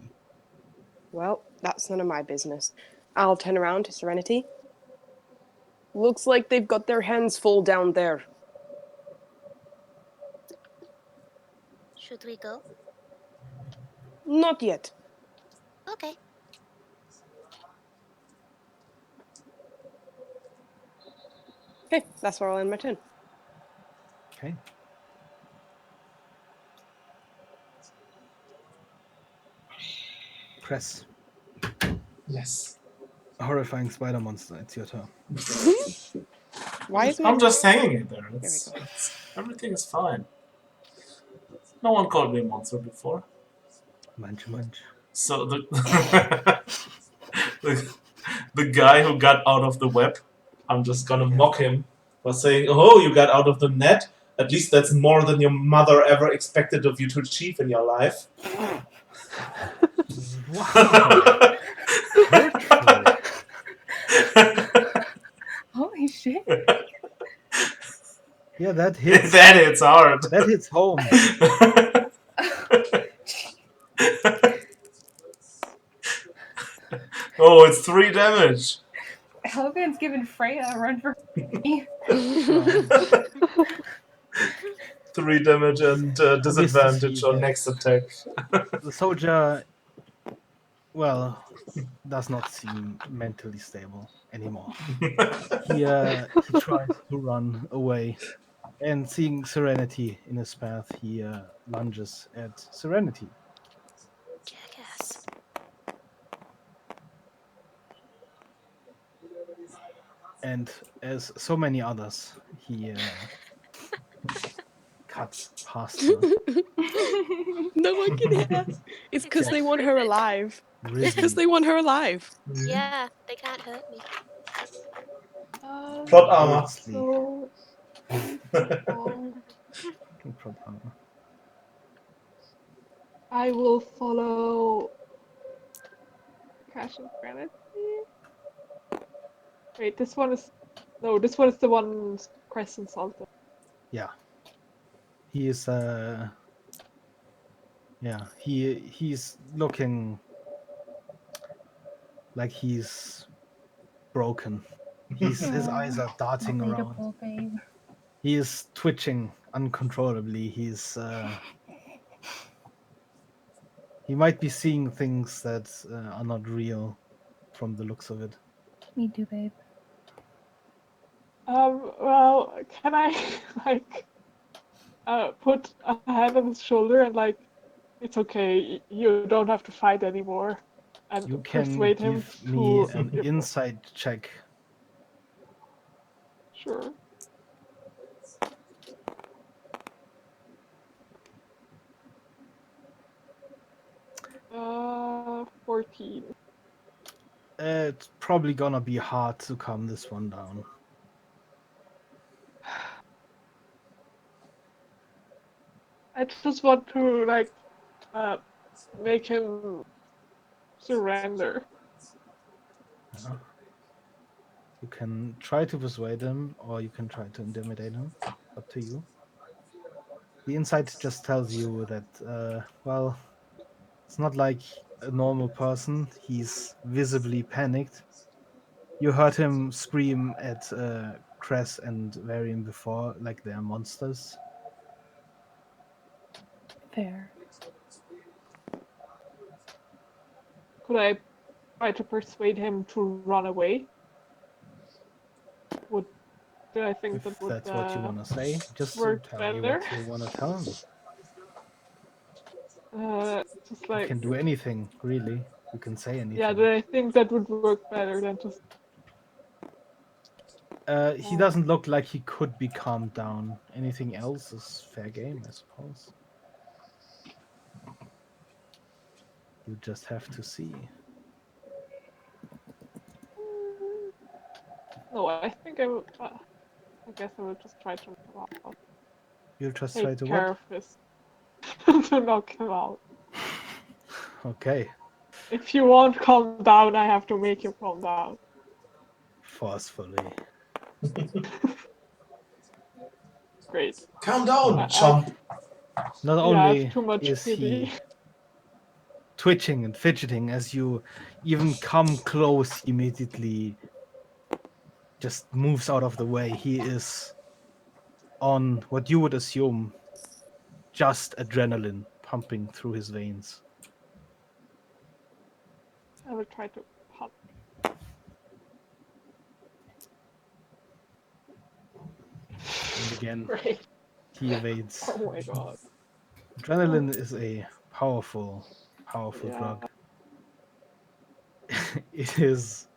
Well, that's none of my business. I'll turn around to Serenity. Looks like they've got their hands full down there. Should we go? Not yet. Okay. Okay, that's where I'll end my turn. Okay. Press. Yes. Horrifying spider monster. It's your turn. Why is I'm my... just hanging it there. There we go. Everything is fine. No one called me a monster before. Munch, munch. So the guy who got out of the web, I'm just gonna mock him by saying, "Oh, you got out of the net. At least that's more than your mother ever expected of you to achieve in your life." Wow. Hurtful. Holy shit. Yeah, that hits. That hits hard. That hits home. Oh, it's 3 damage. Helgan's giving Freya a run for me. 3 damage and disadvantage on that next attack. the soldier, well, does not seem mentally stable anymore. He tries to run away, and seeing Serenity in his path, he lunges at Serenity. Jackass. And as so many others, he cuts past her. No one can hit her. It's because they want her alive. It's because they want her alive. Yeah, they can't hurt me. Plot armor. So I will follow Cash and Granite. Wait, this one is the one Crescent Salted. Yeah. He is he's looking like he's broken. His eyes are darting around. Relatable, babe. He is twitching uncontrollably. He might be seeing things that are not real from the looks of it. Me too, babe. Well, can I like put a hand on his shoulder and like, it's okay, you don't have to fight anymore, and You can persuade him give me to an insight check. Sure. 14. It's probably gonna be hard to calm this one down. I just want to like make him surrender. You can try to persuade him, or you can try to intimidate him. Up to you. The insight just tells you that, well, it's not like a normal person. He's visibly panicked. You heard him scream at Cress and Varian before, like they're monsters. Fair. Could I try to persuade him to run away? Do I think If that would that's what you want to say, just work tell me better? what you want to tell him. Just You like, can do anything, really. You can say yeah, anything. do I think that would work better than just. He doesn't look like he could be calmed down. Anything else is fair game, I suppose. You just have to see. No, I think I would. I guess I would just try to knock him out. You'll just try Take to care what? of this. To knock him out. Okay. If you won't calm down, I have to make you calm down. Forcefully. Great. Calm down, I have, chump. Not yeah, I have only too much is pity. he twitching and fidgeting as you even come close, he immediately just moves out of the way. He is on what you would assume just adrenaline pumping through his veins. I will try to pop. And again, Great. he evades. Oh my god. Adrenaline is a powerful, powerful Yeah. drug. It is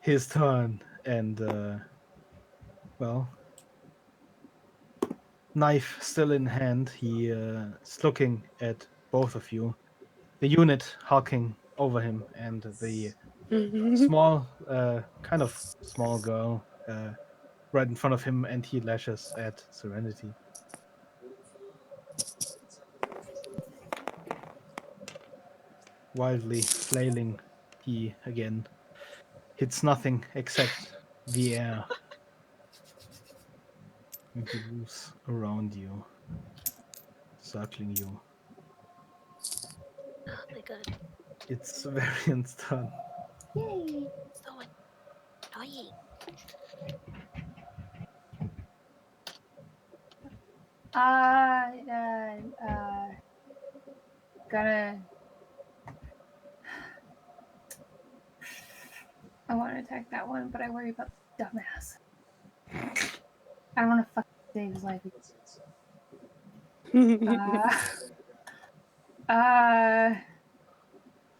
his turn, and well, knife still in hand, he is looking at both of you. The unit hulking over him, and the small, kind of small girl right in front of him, and he lashes at Serenity. Wildly flailing, he again hits nothing except the air. And he moves around you, circling you. Oh my god. It's Varian's turn. Yay! So annoying. Gonna. I want to attack that one, but I worry about the dumbass. I don't want to fucking save his life.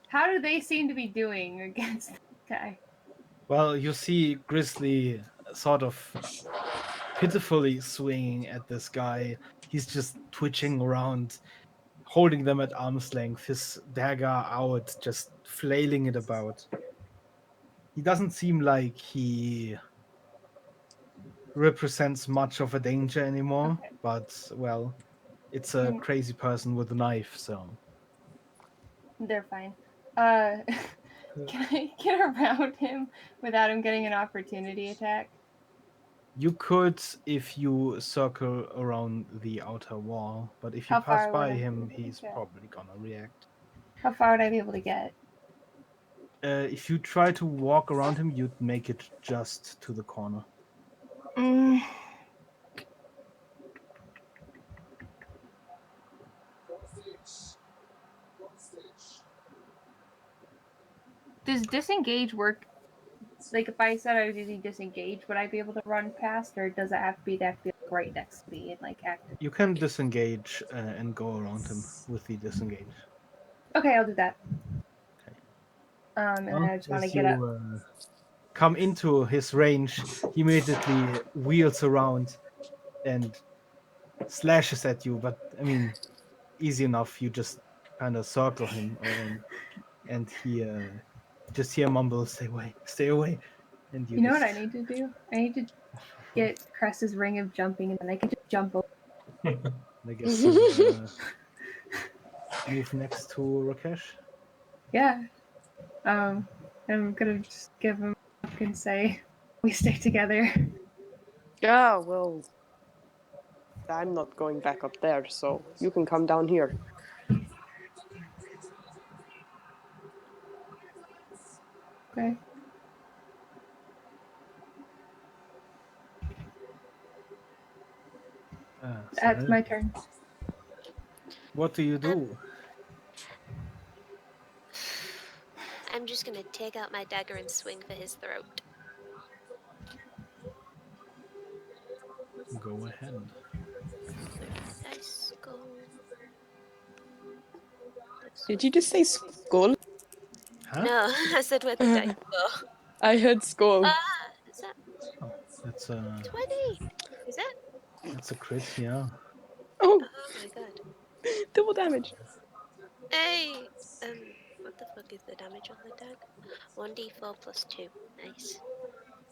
How do they seem to be doing against this guy? Well, you see Grizzly sort of pitifully swinging at this guy. He's just twitching around, holding them at arm's length, his dagger out, just flailing it about. He doesn't seem like he represents much of a danger anymore, Okay. but, well, it's a crazy person with a knife, so. They're fine. Can I get around him without him getting an opportunity attack? You could if you circle around the outer wall, but if you How pass far would by I him, be able to he's get? probably gonna react. How far would I be able to get? If you try to walk around him, you'd make it just to the corner. Mm. Does disengage work? Like if I said I was using disengage, would I be able to run past, or does it have to be like right next to me and like active? You can disengage and go around him with the disengage. Okay, I'll do that. Okay. And Well, I just want to as get up. you come into his range, he immediately wheels around and slashes at you. But I mean, easy enough. You just kind of circle him around, and he just hear mumble, "Stay away, stay away," and you You know just. what I need to do? I need to get Cress's ring of jumping, and then I can just jump over. I guess you move next to Rakesh. Yeah. I'm gonna just give him a look and say, "We stick together." Yeah, well, I'm not going back up there, so you can come down here. Okay. That's my Serenity. turn. What do you Um, do? I'm just gonna take out my dagger and swing for his throat. Go ahead. Where did the dice go? Did you just say skull? Huh? No, I said where the dice go. I heard skull. Is that Oh, that's 20? Is it? a crit, yeah. Oh, Oh my god. double damage. Hey! What the fuck is the damage on the tag? 1d4 plus 2. Nice.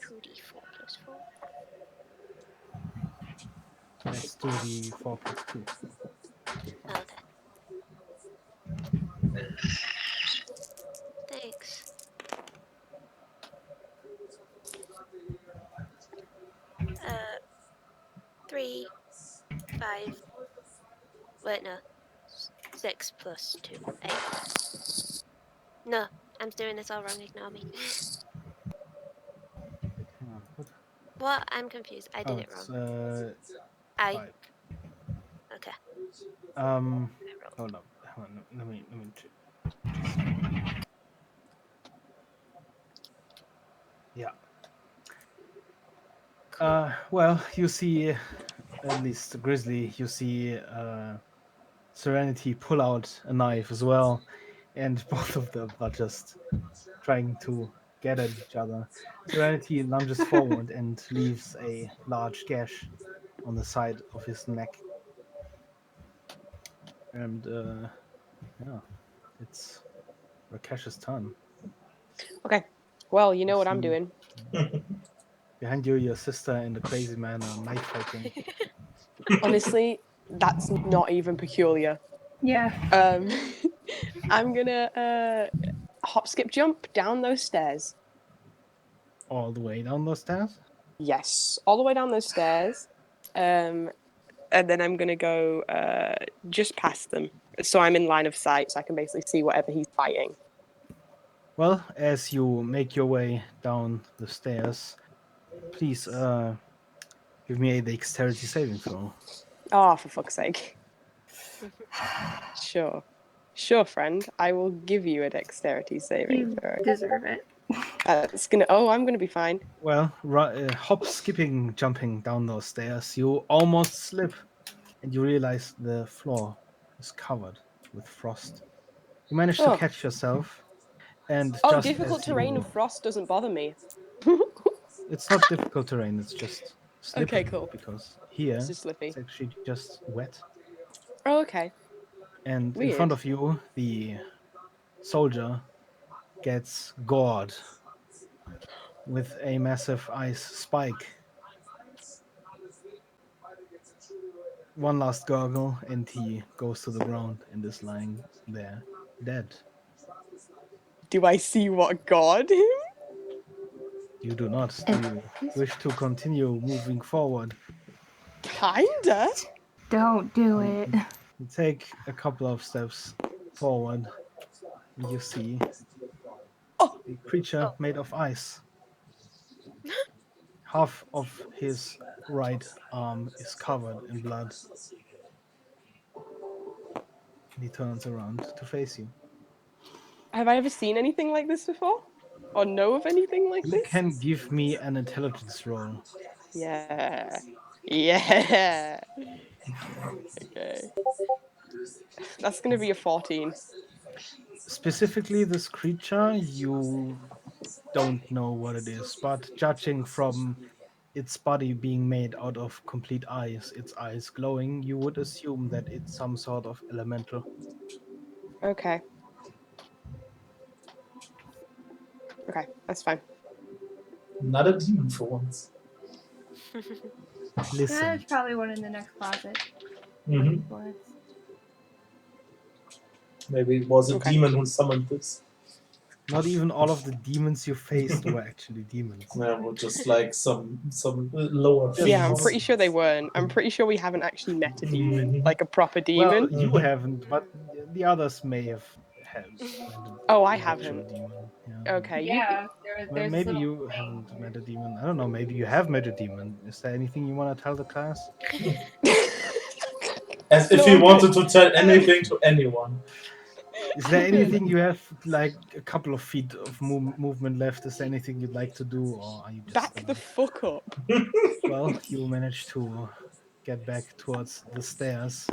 2d4 plus 4. Let's do the 4+2. Okay. Thanks. Uh, 3, 5. Wait, no. 6 plus 2. 8. No, I'm doing this all wrong. Ignore me. Hang on, what? What? I'm confused. I did Oh, it it's wrong. I. 5. Okay. Um, I rolled. hold up. Hang on, let me check. Yeah. Well, you see, at least Grizzly, you see Serenity pull out a knife as well, and both of them are just trying to get at each other. Serenity lunges forward and leaves a large gash on the side of his neck. And yeah, it's Rakesh's turn. Okay. Well, you know You what I'm see doing. behind you, your sister and the crazy man are knife fighting. Honestly, that's not even peculiar. Yeah. I'm gonna hop, skip, jump down those stairs. All the way down those stairs? Yes, all the way down those stairs. And then I'm gonna go just past them, so I'm in line of sight, so I can basically see whatever he's fighting. Well, as you make your way down the stairs, please give me a dexterity saving throw. Oh, for fuck's sake! Sure, friend. I will give you a dexterity saving You throw. deserve it. That's gonna. Oh, I'm gonna be fine. Well, hop, skipping, jumping down those stairs, you almost slip, and you realize the floor is covered with frost. You manage to Oh, catch yourself, and oh, just difficult as terrain and you, frost doesn't bother me. it's not difficult terrain; it's just Okay, slippery cool. because It's here just slippy. it's actually just wet. Oh, okay. And in front Weird. of you, the soldier gets gored with a massive ice spike. One last gurgle, and he goes to the ground and is lying there, dead. Do I see what god him? You do not. Do you wish to continue moving forward? Kinda. Don't do You, it. you take a couple of steps forward, and you see Oh, a creature Oh. made of ice. Half of his right arm is covered in blood. And he turns around to face you. have I ever seen anything like this before? Or know of anything like You this? can give me an intelligence roll. Yeah. Yeah. Okay. That's gonna be a 14. Specifically, this creature, you don't know what it is, but judging from its body being made out of complete ice, its eyes glowing, you would assume that it's some sort of elemental. Okay. Okay, that's fine. Not a demon for once. Listen, There's probably one in the next closet hmm waiting for us. Maybe it was a Okay. demon who summoned this. not even all of the demons you faced were actually demons. Yeah, or just like some lower Yeah, I'm fiends. pretty sure they weren't. I'm pretty sure we haven't actually met a demon, Mhm. like a proper Well, demon. you haven't, but the others may have had Oh, I an actual haven't. demon. Yeah. Okay, you. Yeah, Well, there's this maybe little you thing. haven't met a demon. I don't know. Maybe you have met a demon. Is there anything you want to tell the class? As if No, he I'm good. wanted to tell anything to anyone. Is there anything you have, like a couple of feet of movement left? Is there anything you'd like to do, or are you just Back the fuck up. Well, you managed to get back towards the stairs.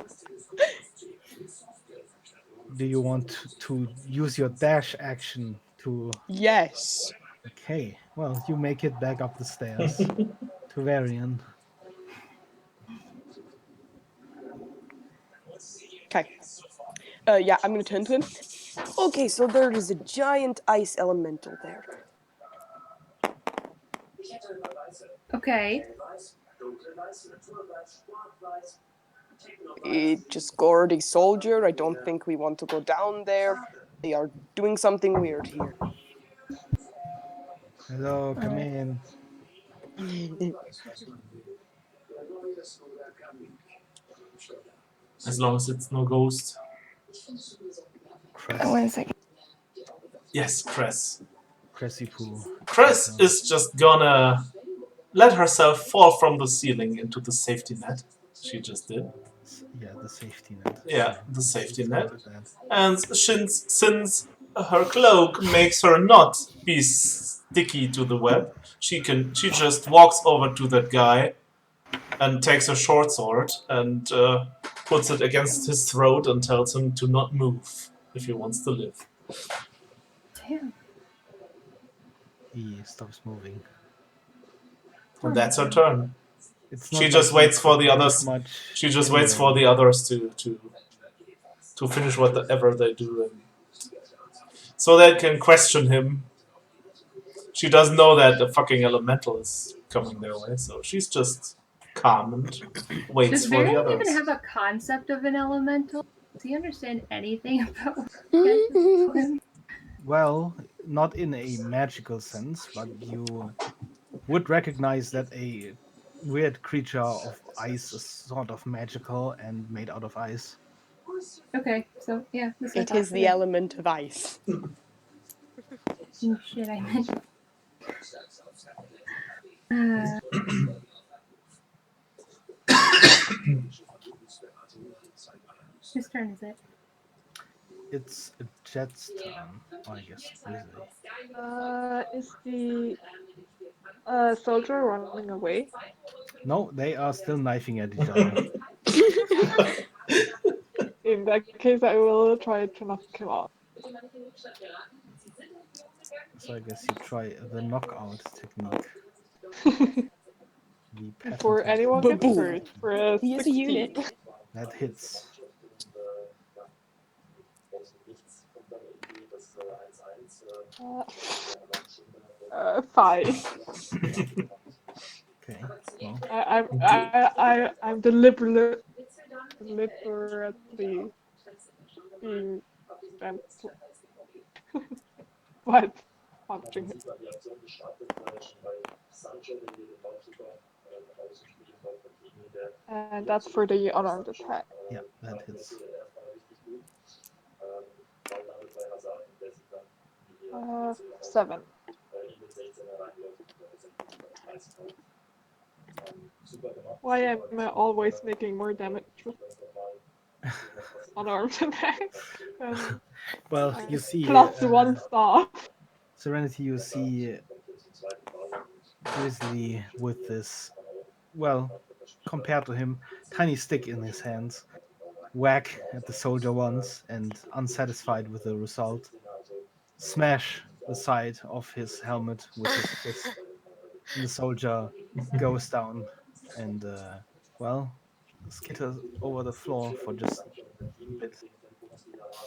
Do you want to use your dash action to? Yes. Okay, well, you make it back up the stairs to Varian. Okay. Yeah, I'm gonna turn to him. Okay, so there is a giant ice elemental there. Okay. It just scored a soldier. I don't think we want to go down there. They are doing something weird here. Hello, come Alright. in. As long as it's no ghost. Cress. 1 second. Yes, Cress. Cressy poo. Cress is just gonna let herself fall from the ceiling into the safety net. She just did. Yeah, the safety net. Yeah, Sorry. the safety Let's net. call it that. And since her cloak makes her not be sticky to the web, she just walks over to that guy and takes a short sword and puts it against his throat and tells him to not move if he wants to live. Damn. He stops moving. And that's her turn. It's She not just like he waits for could the do others. much She just waits for anyway. the others to finish whatever they do, and so they can question him. She doesn't know that the fucking elemental is coming their way, so she's just calm and waits Does for the Varian others. even have a concept of an elemental? Does he understand anything about what you guys are doing? Well, not in a magical sense, but you would recognize that a weird creature of ice is sort of magical and made out of ice. Okay, so yeah, that's what I It thought. is the element of ice. Oh, shit, I meant. Whose turn is it? It's a jet's turn, or I guess Grizzly. Is the soldier running away? No, they are still knifing at each other. In that case, I will try to knock him out. So I guess you try the knockout technique. The Before patented anyone gets knockout Ba-boom. hurt technique. for a He is a 16. unit. That hits. Five. Okay. Well, I'm deliberately being gentle, but punching him. And that's for the unarmed attack. yeah, that hits. 7. Why am I always making more damage with unarmed attacks? Well, you see, Plus 1 staff. Serenity, you see Grizzly with this, well, compared to him, tiny stick in his hands, whack at the soldier once, and unsatisfied with the result, smash the side of his helmet with his fist. And the soldier goes down and, well, skitters over the floor for just a bit.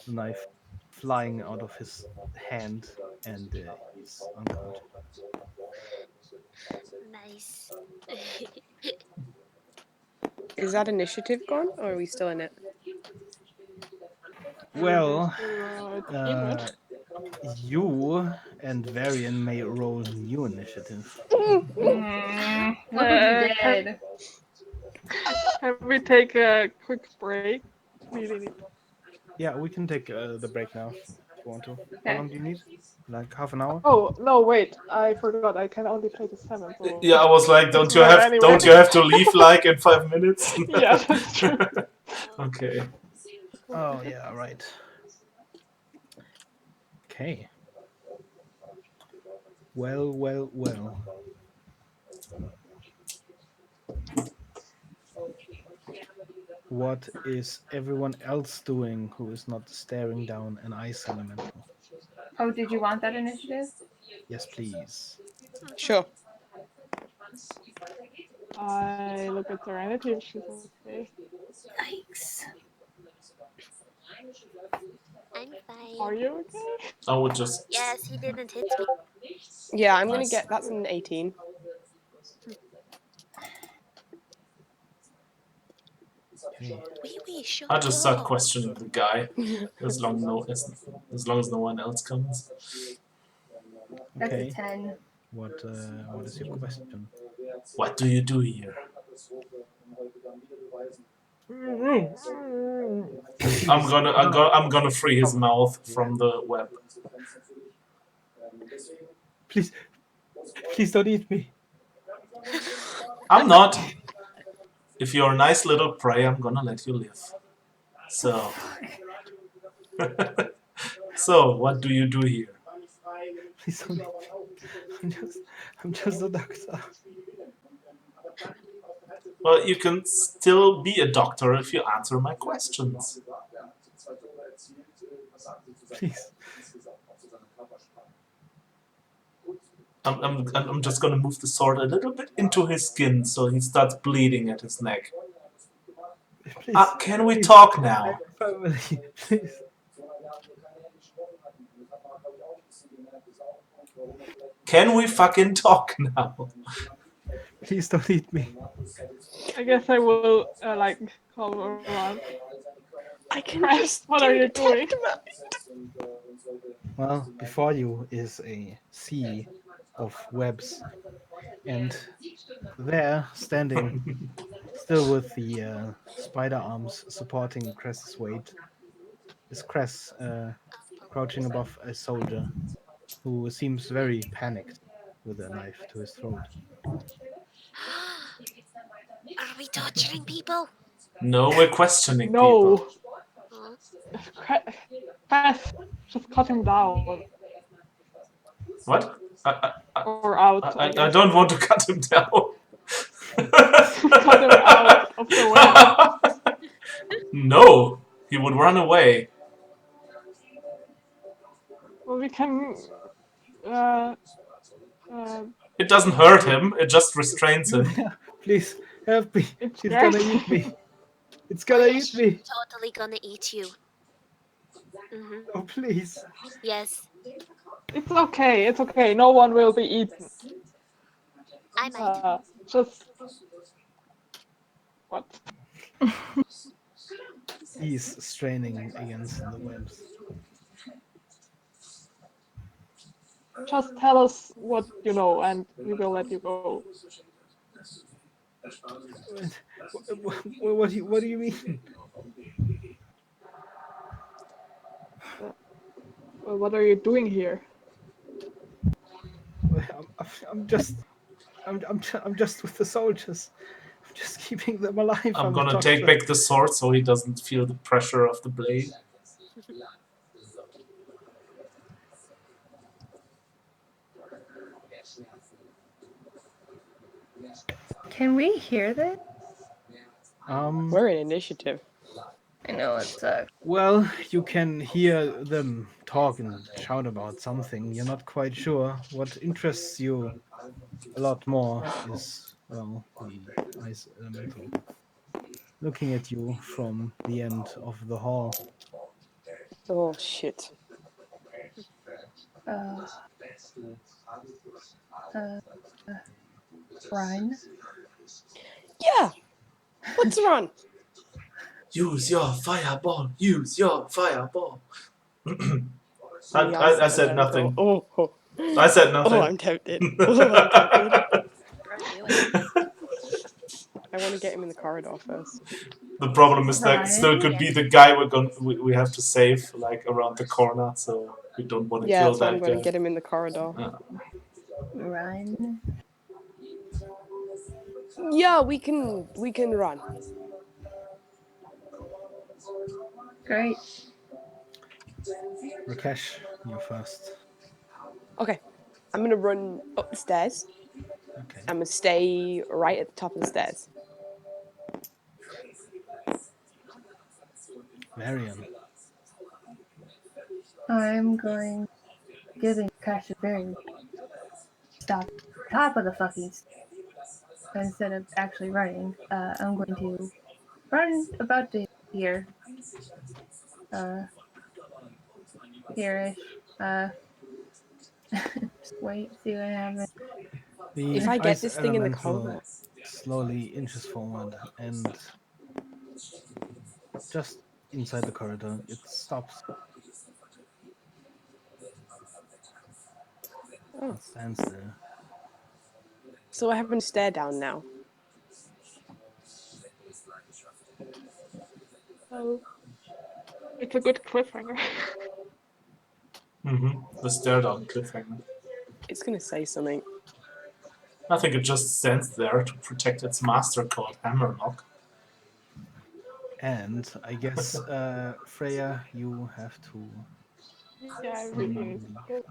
The knife flying out of his hand, and he's unconscious. Nice. Is that initiative gone, or are we still in it? Well, Achievement. you and Varian may roll new initiative. Look what you did. Can we take a quick break? Really need. Yeah, we can take the break now if you want to. How Okay. long do you need? Like half an hour? Oh no! Wait, I forgot. I can only play the 7. So Yeah, I was like, it's don't you rare have anyway. to leave like in 5 minutes? Yeah, that's true. Okay. Oh yeah, right. Okay. Well. What is everyone else doing who is not staring down an ice elemental? Oh, did you want that initiative? Yes, please. Sure. I look at Serenity if she's okay. Yikes. I'm fine. Are you okay? I would just. Yes, he didn't hit me. Yeah, I'm gonna Nice. get that's an 18. Okay. Wee, shut I just start up. questioning the guy as long as long as no one else comes. That's Okay. a 10. What is your question? What do you do here? I'm gonna free his mouth from the web. Please don't eat me. I'm not. If you're a nice little prey, I'm gonna let you live. So. So, what do you do here? Please don't eat me. I'm just a doctor. Well, you can still be a doctor if you answer my questions. Please. I'm just gonna move the sword a little bit into his skin so he starts bleeding at his neck. Please. Can we please. talk now? Family. Please. Can we fucking talk now? Please don't eat me. I guess I will call around. I can Crest, just what do are you doing? detect mind. Well, before you is a sea of webs, and there, standing still with the spider arms supporting Cress's weight, is Cress crouching above a soldier who seems very panicked with a knife to his throat. Are we torturing people? No, we're questioning people. No. Huh? Crest, just cut him down. What? Or out, I I guess. don't want to cut him down. Cut him out of the web. No, he would run away. Well, we can. Uh, uh, It doesn't hurt him, it just restrains him. Please help me. it's She's gonna great. eat me. It's Oh gonna yeah, eat she's me. totally gonna eat you. Oh, please. Yes, It's okay. It's okay. No one will be eaten. I might. Just what? He's straining against the webs. Just tell us what you know, and we will let you go. What do you mean? Well, what are you doing here? I'm just with the soldiers. I'm just keeping them alive. I'm I'm a gonna take doctor. back the sword so he doesn't feel the pressure of the blade. Can we hear this? We're in initiative. I know it sucks. Well, you can hear them talk and shout about something. You're not quite sure. What interests you a lot more is, well, the ice elemental looking at you from the end of the hall. Oh shit. Uh, uh, run. Yeah. Let's run. Use your fireball! Use your fireball! The ice I said elemental. nothing. Oh. I said Oh, nothing. I'm tempted. Oh, I'm tempted. Run, do it. I want to get him in the corridor first. The problem is that still Ryan? could be the guy we have to save like around the corner, so we don't want to Yeah, kill so I'm that going to guy. get him in the corridor. Run. Yeah, we can run. Great. Rakesh, You're first. Okay, I'm gonna run up the stairs. Okay. I'm gonna stay right at the top of the stairs. Varian. I'm going giving Cash a very stop top of the fucking instead of actually running. I'm going to run about to here. Here-ish. Just wait, see what happens. If The I get ice this thing in the elemental corner, slowly inches forward, and just inside the corridor, it stops oh, and stands there. so I have to stare down now. Oh, it's a good cliffhanger. The stare down cliffhanger. It's gonna say something. I think it just stands there to protect its master called Hammerlock. And I guess, Freya, you have to Yeah, I really need leave. to go.